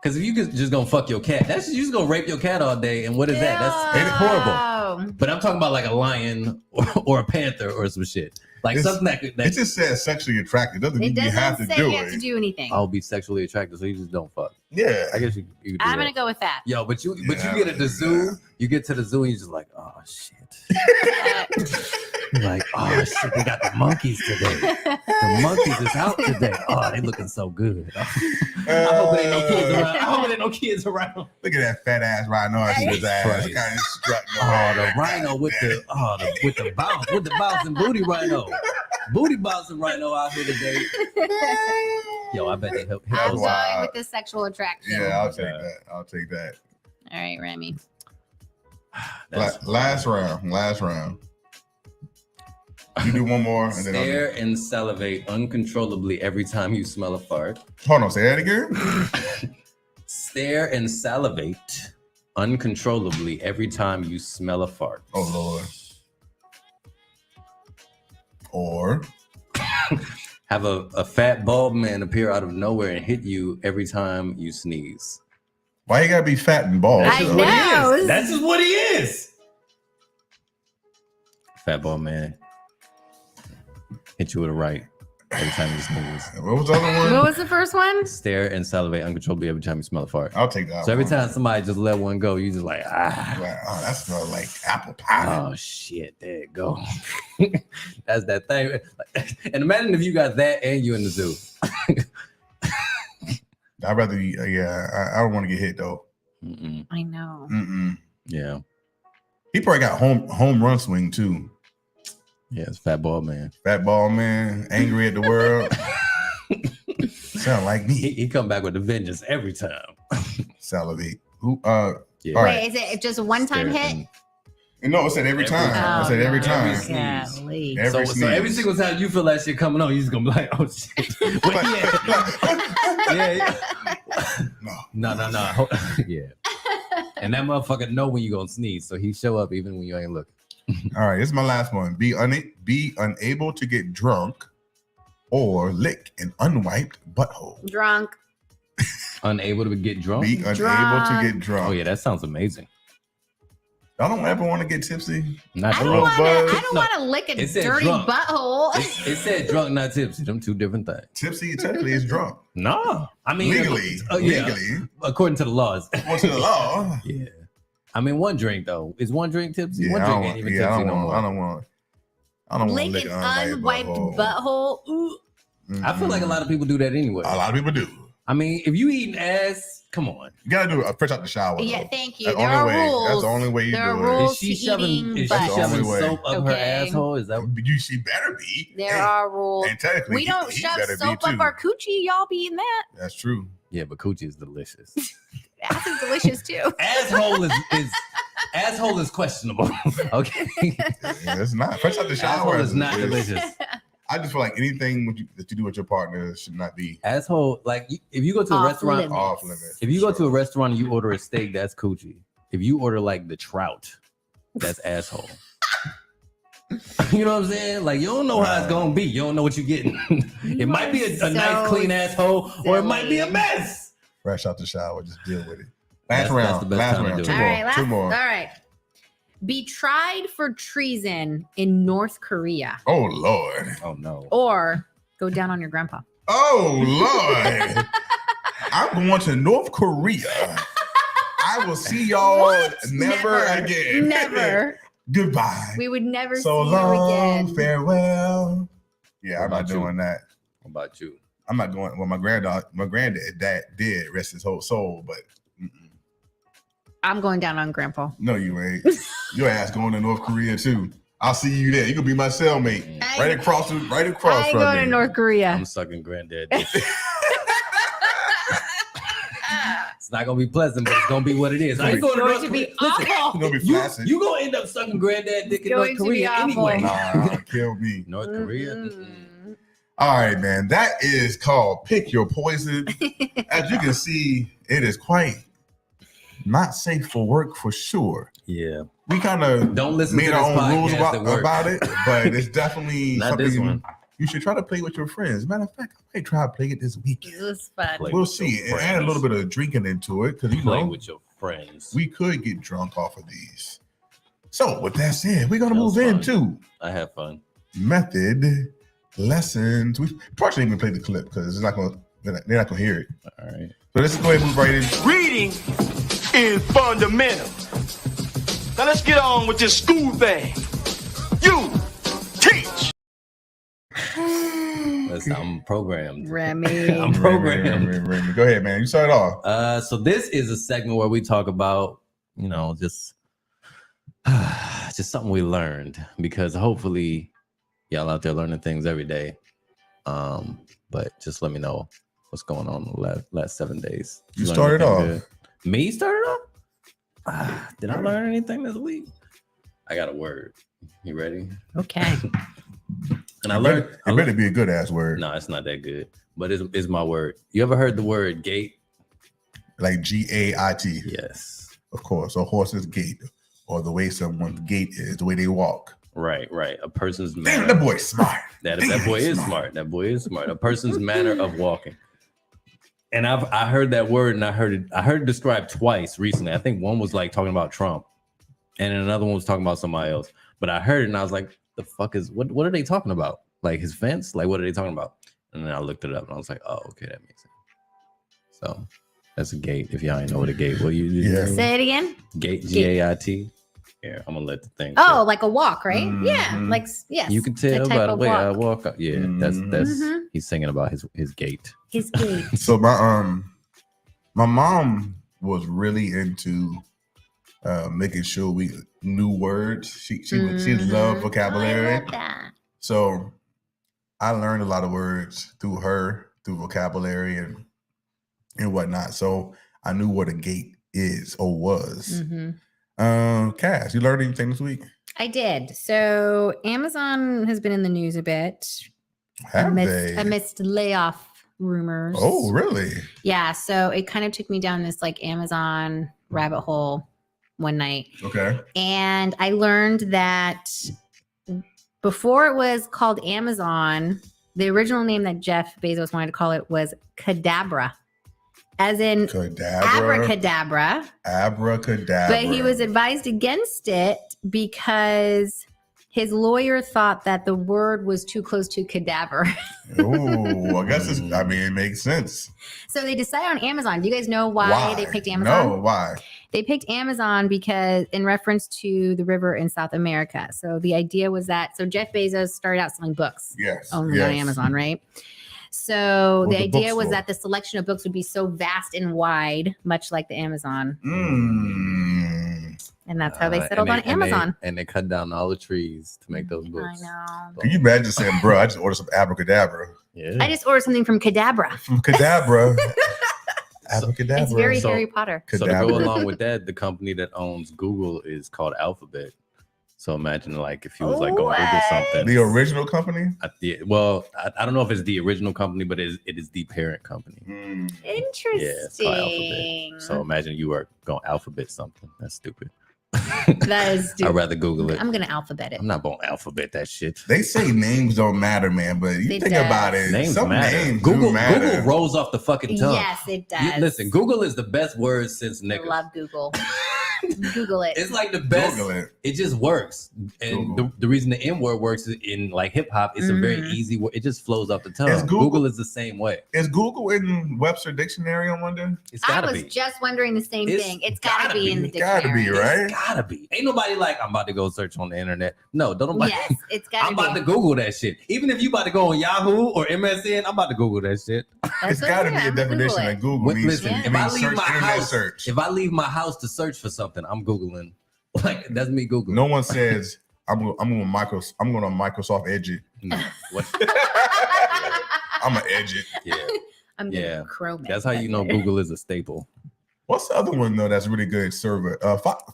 Because if you just gonna fuck your cat, you just gonna rape your cat all day. And what is that? That's horrible. But I'm talking about like a lion or a panther or some shit. Like something that could. It just says sexually attracted. Doesn't It mean you doesn't have to say do you have to it. do anything. I'll be sexually attracted, so you just don't fuck. Yeah, I guess you could do I'm that. gonna go with that. Yo, but you Yeah, get at the zoo, you get to the zoo and you're just like, oh shit. You're like, oh shit, they got the monkeys today. The monkeys is out today. Oh, they looking so good. I hope it ain't no kids around. I hope it ain't no kids around. Look at that fat ass rhino in his ass. Christ. Kind of strutting Oh, around. the rhino with the bouncing booty rhino. Booty bouncing rhino out here today. Yo, I bet they help. I'm Wow. going with the sexual attraction. Yeah, I'll take that. I'll take that. All right, Remy. Last round. You do one more, and then I'll Stare and salivate uncontrollably every time you smell a fart. hold on. Say that again. Stare and salivate uncontrollably every time you smell a fart. Oh Lord. Or Have a fat bald man appear out of nowhere and hit you every time you sneeze. why you gotta be fat and bald? I though? know. That's just what he is. Fat bald man hit you with a right every time you sneeze. What was the other one? What was the first one? Stare and salivate uncontrollably every time you smell a fart. I'll take that. So every one. time somebody just let one go, you just like, ah. Like, oh, that smells like apple pie. Oh shit, there it go. That's that thing. And imagine if you got that and you in the zoo. I'd rather. I don't want to get hit though. Mm-mm. I know. Mm-mm. Yeah. He probably got home run swing too. Yeah, it's fat bald man. Fat ball man, angry at the world. Sound like me. He come back with a vengeance every time. Salivate. Who? Yeah. All Wait, right. is it just a one-time Stare hit? and- No, it said every time. I said every no. time. Every sneeze. Golly. Every So every sneeze. single time you feel that shit coming on, you just gonna be like, oh shit. yeah. No. Yeah. And that motherfucker know when you gonna sneeze, so he show up even when you ain't looking. All right, this is my last one. Be unable to get drunk or lick an unwiped butthole. Drunk. Unable to get drunk. Be unable to get drunk. Oh yeah, that sounds amazing. I don't ever want to get tipsy. Not I don't drunk. want to lick a It said dirty drunk. butthole. It said drunk, not tipsy. Them two different things. Tipsy technically is drunk. No, I mean Legally. yeah, Legally. according to the laws. According to the law. Yeah, I mean one drink though. Is one drink tipsy? Yeah, One I drink don't ain't even want. Yeah, tipsy no more. I don't want to Lick lick an an unwiped butthole. Ooh. I feel like a lot of people do that anyway. A lot of people do. I mean, if you eating ass, come on. You gotta do it fresh out the shower. Yeah, though. thank you. That's There the are only way. rules. That's the only way you There are do rules Is she to shoving? eating Is she butt. That's the shoving only way. soap up her Okay. asshole? Is that? She better be. There Hey, are rules. and technically, We don't he shove better be soap up too. our coochie. Y'all be in that. That's true. Yeah, but coochie is delicious. Ass is delicious too. Asshole is questionable. Okay, Yeah, it's not fresh out the shower. asshole is not delicious. I just feel like anything that you do with your partner should not be Asshole, like if you go to a Off restaurant, limits. off limits. if you go to a restaurant and you order a steak, that's coochie. If you order like the trout, that's asshole. You know what I'm saying? Like you don't know how it's gonna be. You don't know what you're getting. It might be a nice clean asshole, or it might be a mess. Fresh out the shower, just deal with it. That's Last round. the best Last time to round. do Two it. All more. right, Two more. All right. Be tried for treason in North Korea, Oh Lord. Oh no. or go down on your grandpa. Oh Lord. I'm going to North Korea. I will see y'all never again. Never. Goodbye. We would never So see you long, again. farewell. Yeah, What I'm not about you? doing that. What about you? I'm not going. Well, my granddad did rest his whole soul, but I'm going down on grandpa. no, you ain't. Your ass going to North Korea too. I'll see you there. You can be my cellmate. Right across I ain't from going me. to North Korea. I'm sucking granddad. It's not gonna be pleasant, but it's gonna be what it is. I ain't going to North to Korea. be Listen, awful. You're gonna be you flaccid. gonna end up sucking granddad dick in Going North to be Korea awful. anyway. Nah, kill me. North Korea. Mm-mm. All right, man. That is called Pick Your Poison. As you can see, it is quite not safe for work for sure. Yeah. We kind of Don't listen made to our this own rules podcast at work. about it, but it's definitely Not this something one. you should try to play with your friends. Matter of fact, I might try to play it this It weekend. was fun. Play We'll with see. your And add a friends. little bit of drinking into it because you Play know with your friends. we could get drunk off of these. So with that said, we're gonna That move was fun. into I have fun. method lessons. We partially even play the clip because it's not gonna they're not gonna hear it. All right. So let's go ahead and move right in. Reading is fundamental. Now let's get on with this school thing. You teach. Listen, I'm programmed. Remy. I'm programmed. Remy. Go ahead, man. You start it off. So this is a segment where we talk about, you know, just something we learned, because hopefully y'all out there learning things every day. But just let me know what's going on the last 7 days. You learned started anything off. good? Me started off? Did I learn anything this week? I got a word. You ready? Okay. And I learned. It better be a good ass word. No, it's not that good, but it's my word. You ever heard the word gait? Like GAIT. Yes. Of course. A horse's gait, or the way someone's gait is, the way they walk. Right. A person's Damn, manner. that boy's smart. That boy is smart. That boy is smart. A person's manner of walking. And I heard that word, and I heard it described twice recently. I think one was like talking about Trump, and then another one was talking about somebody else. But I heard it, and I was like, "The fuck is what are they talking about? Like his fence? Like what are they talking about?" And then I looked it up, and I was like, "Oh, okay, that makes sense." So that's a gate. If y'all ain't know what a gate, what you Yeah. Say it again. gate GAIT. Yeah, I'm gonna let the thing. Oh, like a walk, right? Yeah. Mhm. Like, yes. you can that tell type by the of way I walk. walk. Yeah, that's Mhm. he's singing about his gait. His gait. So my mom was really into making sure we knew words. She loved vocabulary. I love that. So I learned a lot of words through her, through vocabulary and whatnot. So I knew what a gate is or was. Mhm. Cass, you learned anything this week? I did. So Amazon has been in the news a bit Have they? amidst layoff rumors. Oh, really? Yeah. So it kind of took me down this like Amazon rabbit hole one night. Okay. And I learned that before it was called Amazon, the original name that Jeff Bezos wanted to call it was Cadabra, as in abracadabra. Abracadabra. But he was advised against it because his lawyer thought that the word was too close to cadaver. Oh, I guess it makes sense. So they decided on Amazon. Do you guys know why they picked Amazon? No, why? They picked Amazon because in reference to the river in South America. So the idea was that, so Jeff Bezos started out selling books. Yes. Only on Amazon, right? So the idea was that the selection of books would be so vast and wide, much like the Amazon. And that's how they settled on Amazon. And they cut down all the trees to make those books. I know. Can you imagine saying, bro, I just ordered some abracadabra? Yeah. I just ordered something from Cadabra. From Cadabra. Abracadabra. It's very Harry Potter. So to go along with that, the company that owns Google is called Alphabet. So imagine like if you was like going to Google something. The original company? I don't know if it's the original company, but it is the parent company. Interesting. Yeah, it's called Alphabet. So imagine you are going to Alphabet something. That's stupid. That is stupid. I'd rather Google it. I'm going to alphabet it. I'm not going to Alphabet that shit. They say names don't matter, man, but you think about it. Names some matter. names Google do matter. Google rolls off the fucking tongue. Yes, it does. Listen, Google is the best word since nigga. I love Google. Google it. It's like the best. Google It just works, and the reason the N word works is in like hip hop. It's a very easy word. It just flows off the tongue. Google is the same way. Is Google in Webster Dictionary on Monday? It's I gotta was be. just wondering the same thing. It's gotta be in the Gotta dictionary. be, right? It's gotta be. Ain't nobody like I'm about to go search on the internet. No, don't nobody. Yes, it's gotta I'm be. about to Google that shit. Even if you about to go on Yahoo or MSN, I'm about to Google that shit. It's got to be a definition that Google Wait, means. listen, It if I means leave search, my internet house, search. if I leave my house to search for something, I'm Googling. Like that's me Googling. No one says I'm going to Microsoft Edge it. No. What? I'm gonna edge it. Yeah. I'm gonna Chrome it. That's how you know Google is a staple. What's the other one though that's really good server?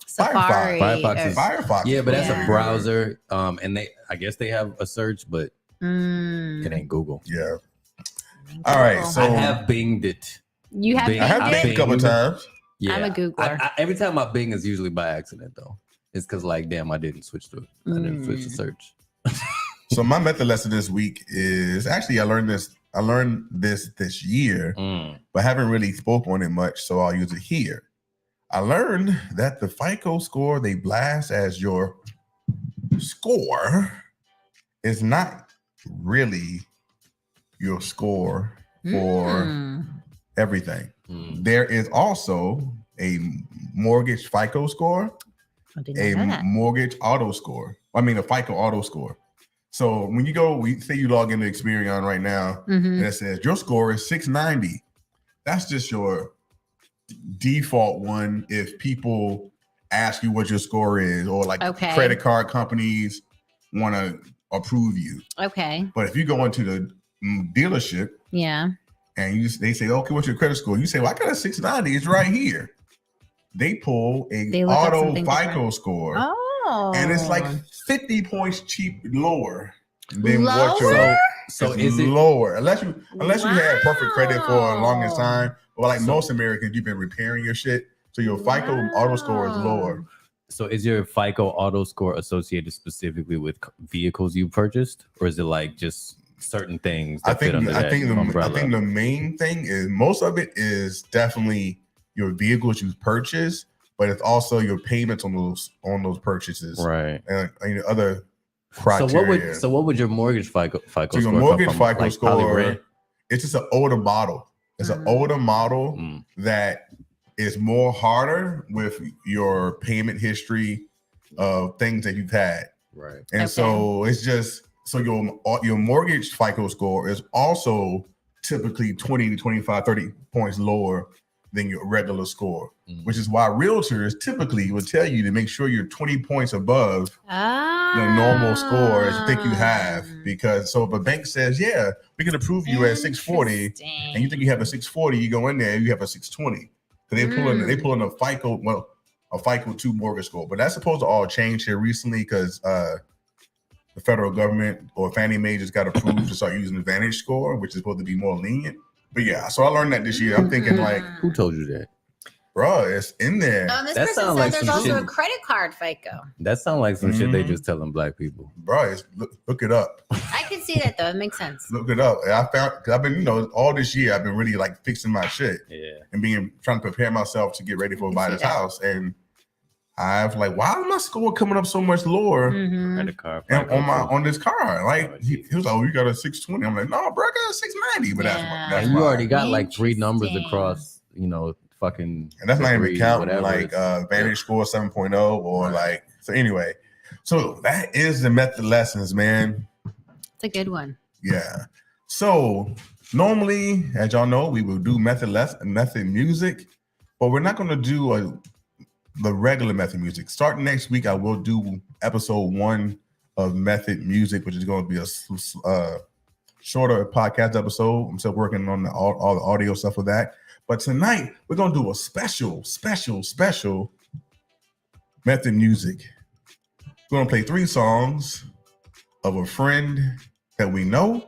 Safari. Firefox. Yeah, but that's a browser. And I guess they have a search, but it ain't Google. Yeah. All right. So I have Binged it. You have Bing- I have Binged it? Binged a couple times. Yeah. I'm a Googler. Every time I Bing is usually by accident though. It's because like, damn, I didn't switch to it. I didn't switch to search. So my method lesson this week is actually I learned this year, but haven't really spoke on it much, so I'll use it here. I learned that the FICO score they blast as your score is not really your score for everything. There is also a mortgage FICO score, a mortgage auto score. I mean, a FICO auto score. So when you go, we say you log into Experian right now, and it says your score is 690. That's just your default one. If people ask you what your score is, or like credit card companies want to approve you. Okay. But if you go into the dealership, and they say, okay, what's your credit score? You say, well, I got a 690. It's right here. They pull a auto FICO score. Oh. And it's like 50 points lower than what your so is it lower unless you had perfect credit for a longest time. Well, like most Americans, you've been repairing your shit. So your FICO auto score is lower. So is your FICO auto score associated specifically with vehicles you purchased, or is it like just certain things that fit under that umbrella? I think the main thing is most of it is definitely your vehicles you purchase, but it's also your payments on those purchases, right? And other criteria. So what would your mortgage FICO So score your mortgage come from? FICO Like score, it's just an older model. It's an older model that is more harder with your payment history of things that you've had. Right. And so it's just so your mortgage FICO score is also typically 20 to 25, 30 points lower than your regular score, which is why realtors typically will tell you to make sure you're 20 points above the normal score as you think you have. Because so if a bank says, yeah, we can approve you at 640, and you think you have a 640, you go in there and you have a 620. So they pull in a FICO 2 mortgage score. But that's supposed to all change here recently because the federal government or Fannie Mae just got approved to start using the Vantage score, which is supposed to be more lenient. But yeah, so I learned that this year. I'm thinking like, who told you that? Bro, it's in there. This That person sounds said like there's some also shit. a credit card FICO. That sounds like some shit they just telling black people. Bro, look it up. I can see that though. It makes sense. Look it up. And I found because I've been, all this year I've been really like fixing my shit. Yeah. And trying to prepare myself to get ready for buy this house. And I've like, why is my score coming up so much lower Credit card and on this car? Like he was like, oh, you got a 620. I'm like, no, bro, I got a 690. But that's And you fine. already got like 3 numbers across, fucking. And that's not even degree, counting whatever like it's- Vantage score 7.0 or like, so anyway. So that is the method lessons, man. It's a good one. Yeah. So normally, as y'all know, we will do method music, but we're not going to do the regular method music. Starting next week, I will do episode 1 of method music, which is going to be a shorter podcast episode. I'm still working on all the audio stuff with that. But tonight, we're going to do a special method music. We're going to play 3 songs of a friend that we know.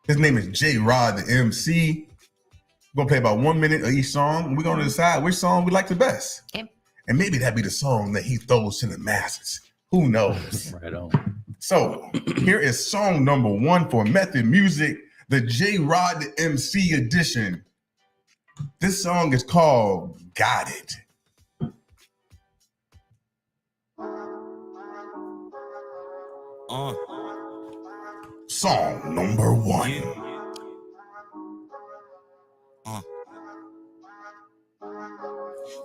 His name is J Rod, the MC. We're going to play about 1 minute of each song. And we're going to decide which song we like the best. Okay. And maybe that'd be the song that he throws to the masses. Who knows? Right on. So here is song number 1 for method music, the J Rod, the MC edition. This song is called Got It. Song number 1.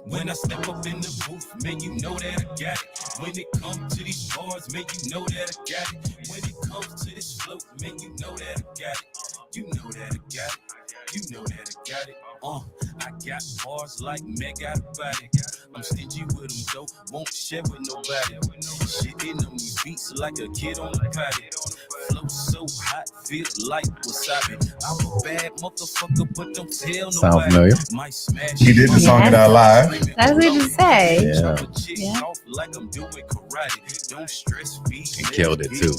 When I step up in the booth, man, you know that I got it. When it comes to these bars, man, you know that I got it. When it comes to this float, man, you know that I got it. You know that I got it. You know that I got it. I got bars like Meg got a body. I'm stingy with them though, won't share with nobody. Shitting on these beats like a kid on the potty. Flow so hot, feel like wasabi. I'm a bad motherfucker, but don't tell nobody. Sound familiar? Might smash. He did the song at our live. That's what you say. Yeah. Like I'm doing karate. Don't stress me. He killed it too.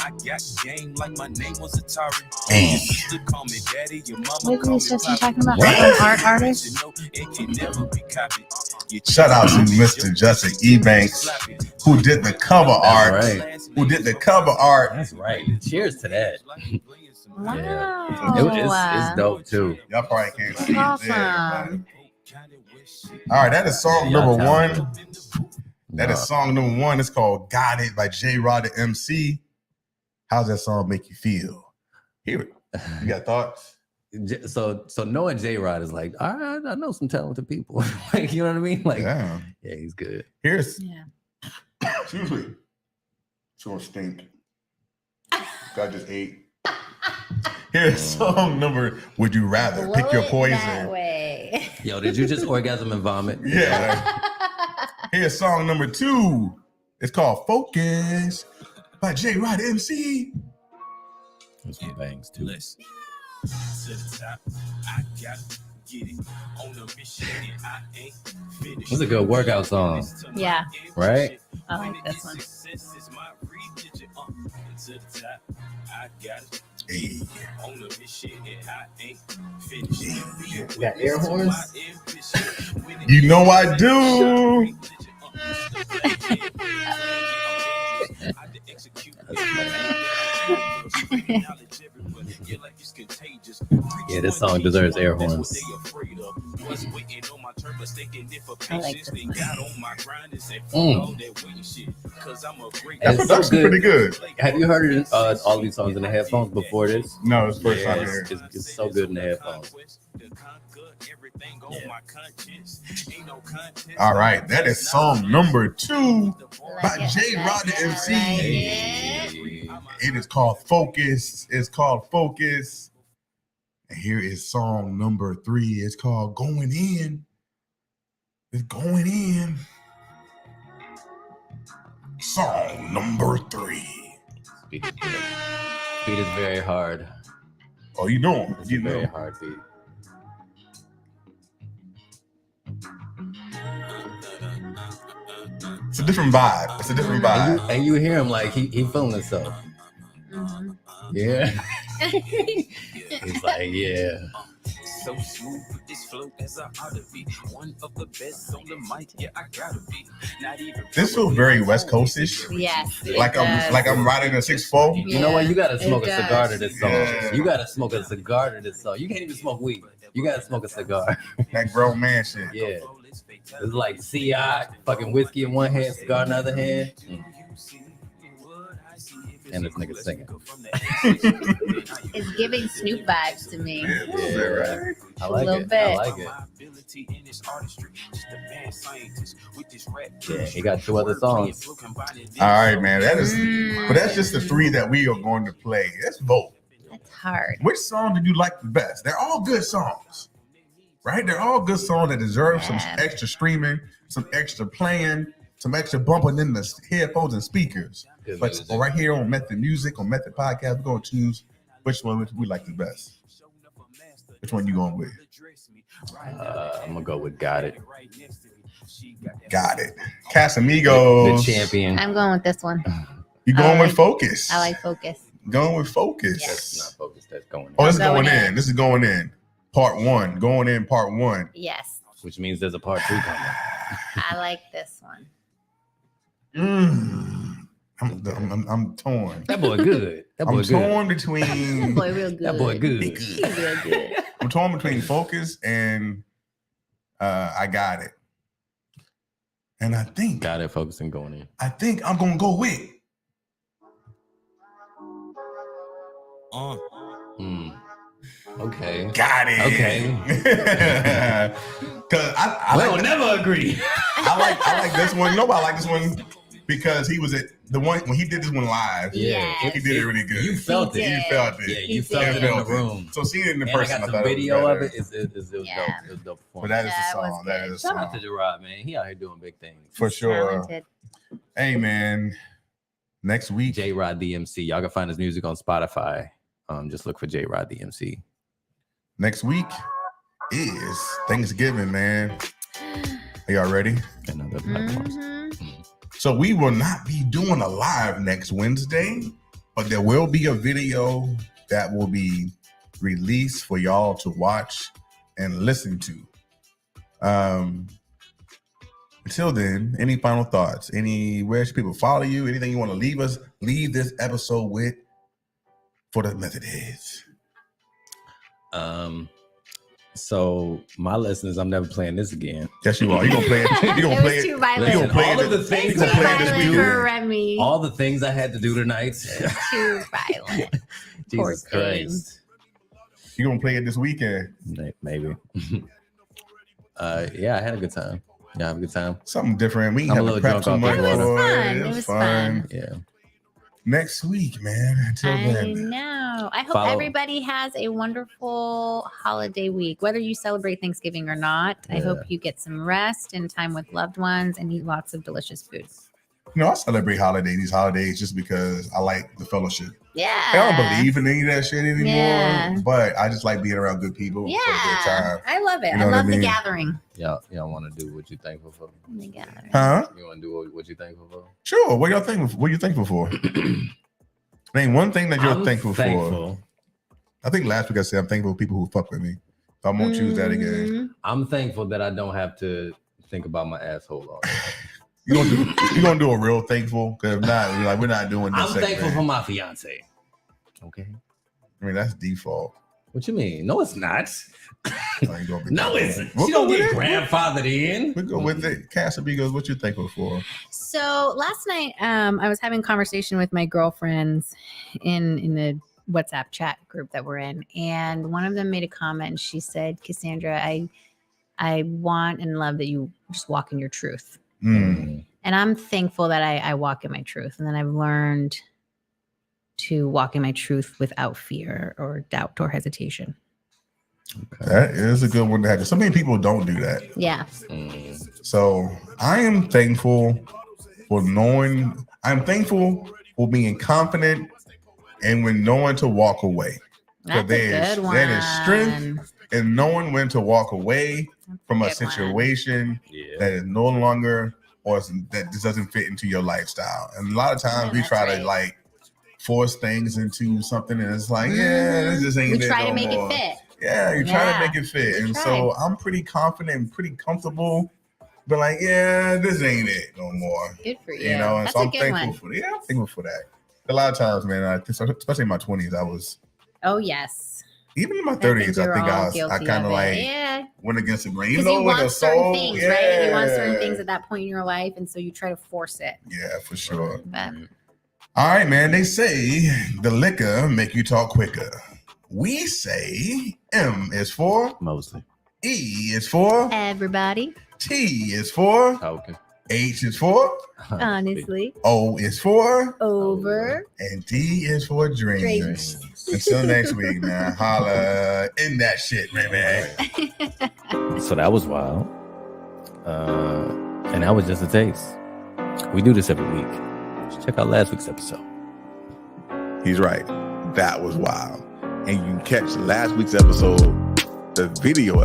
I got game like my name was Atari. Damn. To call me daddy, your mama What is this just talking about? What? Art artist? It can never be copied. Shout out to Mr. Justin Ebanks, who did the cover art. Right. Who did the cover art. That's right. Cheers to that. Wow. It's dope too. Y'all probably can't see it Awesome. there. All right, that is song number 1. That is song number 1. It's called Got It by J Rod the MC. How's that song make you feel? Hear it. You got thoughts? So knowing J Rod is like, all right, I know some talented people. Like, you know what I mean? Like, Yeah. he's good. Here's Yeah. excuse me. It's gonna stink. I just ate. Here's song number Would You Rather. Pick your Blow it that poison. way. Yo, did you just orgasm and vomit? Yeah. Here's song number 2. It's called Focus by J Rod MC. There's some bangs too. Listen. To the top, I got get it on the mission. I ain't finished. It's a good workout song, Yeah, right? I like this one. To the top, I got it. Hey. On the mission, I ain't finished. Got air horns? You know I do. Yeah, this song deserves air horns. I like this one. It's That's so pretty good. Have you heard all these songs in the headphones before this? No, it's the first Yeah, time here. it's so good in the headphones. All right, that is song number 2 by Like it. J Rod the MC. Hey. It is called Focus. It's called Focus. And here is song number 3. It's called Going In. It's going in. Song number 3. Beat is very hard. Oh, you know. It's You a very know. hard beat. It's a different vibe. It's a different vibe. And you hear him like he feeling himself. Yeah. He's like, yeah. So smooth with this flow as I ought to be. One of the best on the mic, yeah, I gotta be. Not even This feels very West Coast-ish. Yes. Like I'm riding a 6'4". You know what? You gotta It smoke a does. cigar to this song. Yeah. You gotta smoke a cigar to this song. You can't even smoke weed. You gotta smoke a cigar. That grown man shit. Yeah. It's like CI, fucking whiskey in one hand, cigar in the other hand. And this nigga singing. It's giving Snoop vibes to me. Yeah, right. I like little it. bit. I like it. Yeah, he got 2 other songs. All right, man. That is, but that's just the 3 that we are going to play. Let's vote. That's hard. Which song did you like the best? They're all good songs, right? They're all good songs that deserve some extra streaming, some extra playing, some extra bumping in the headphones and speakers. Good But music. right here on Method Music, on Method Podcast, we're going to choose which one we like the best. Which one you going with? I'm gonna go with Got It. Got it. Casamigos. The champion. I'm going with this one. You going with Focus? I like Focus. Going with Focus. That's not Focus. That's going in. Oh, this is Going going in. in. This is going in. Part 1. Going in part 1. Yes. Which means there's a part 2 coming. I like this one. I'm torn. That boy good. That boy I'm good. torn That between boy real good. That boy good. He's real good. I'm torn between Focus and I Got It. And I think Got it. Focusing going in. I'm gonna go with Okay. Got it. Okay. Because I will never agree. I like this one. Nobody like this one because he was at the one when he did this one live. Yeah, he did it really good. You felt it. You felt it. Yeah, you felt it in the room. So seeing it in the And person, I got I some thought video it of was it. It was dope. It was dope But performance. that is the song. That is the Shout out song. to Gerard, man. He out here doing big things. For sure. Talented. Hey, man. Next week, J Rod DMC. Y'all can find his music on Spotify. Just look for J Rod DMC. Next week is Thanksgiving, man. Are y'all ready? Another So we will not be doing a live next Wednesday, but there will be a video that will be released for y'all to watch and listen to. Until then, any final thoughts? Where should people follow you? Anything you want to leave this episode with for the method heads? So my lesson is I'm never playing this again. Yes, you are. You gonna play it? You gonna play it? Too violent. You gonna play all it? of the things you gonna I play it had this to weekend? do. Remy. All the things I had to do tonight. Too violent. Jesus Poor Christ. You gonna play it this weekend? Maybe. Yeah, I had a good time. Yeah, I had a good time. Something different. We I'm a have to little prep drunk too off much the It was for fun. it. It was fun. Yeah. Next week, man. Until I then. know. I hope Follow- everybody has a wonderful holiday week, whether you celebrate Thanksgiving or not. I hope you get some rest and time with loved ones and eat lots of delicious food. You know, I celebrate these holidays just because I like the fellowship. Yeah. I don't believe in any of that shit anymore, Yeah. but I just like being around good people for a good Yeah. time. I love it. You know I what I love the mean? gathering. Y'all want to do what you thankful for? The gathering. Huh? You want to do what you thankful for? Sure. What y'all thankful? What you thankful for? Name one thing that you're I'm thankful for. thankful. I think last week I said I'm thankful for people who fuck with me. So I won't choose that again. I'm thankful that I don't have to think about my asshole all day. You gonna do a real thankful? Because if not, we're not doing this. I'm segment. thankful for my fiance. Okay. I mean, that's default. What you mean? No, it's not. Like, No, it's We'll she go don't with get it. grandfathered in. We go with it. Cassie goes, what you thankful for? So last night, I was having a conversation with my girlfriends in the WhatsApp chat group that we're in, and one of them made a comment. And she said, "Cassandra, I want and love that you just walk in your truth." Mm. And I'm thankful that I walk in my truth, and then I've learned to walk in my truth without fear or doubt or hesitation. That is a good one to have. So many people don't do that. Yeah. So I am thankful for knowing. I'm thankful for being confident and when knowing to walk away. That's a good one. That is strength and knowing when to walk away from a good one. situation that is no longer or that just doesn't fit into your lifestyle. And a lot of times we that's try right. to like force things into something and it's like, yeah, this just ain't We it try no to make more. it fit. Yeah, you try to make it fit. And Try. so I'm pretty confident and pretty comfortable. But like, yeah, this ain't it no more. Good for you. You know, and That's so a I'm good thankful one. for that. Yeah, I'm thankful for that. A lot of times, man, especially in my 20s, I was Oh yes. even in my I think 30s, we're I think all I was guilty kind of of it. like Yeah. went against the grain. Because You you know, with want a certain soul. things, Yeah. right? You want certain things at that point in your life, and so you try to force it. Yeah, for sure. But All right, man. They say the liquor make you talk quicker. We say M is for Mostly. E is for everybody, T is for Okay. H is for honestly, O is for over. and D is for dreams. Dreams. Until next week, man. Holla in that shit, man. So that was wild. And that was just a taste. We do this every week. Just check out last week's episode. He's right. That was wild. And you can catch last week's episode, the video episode.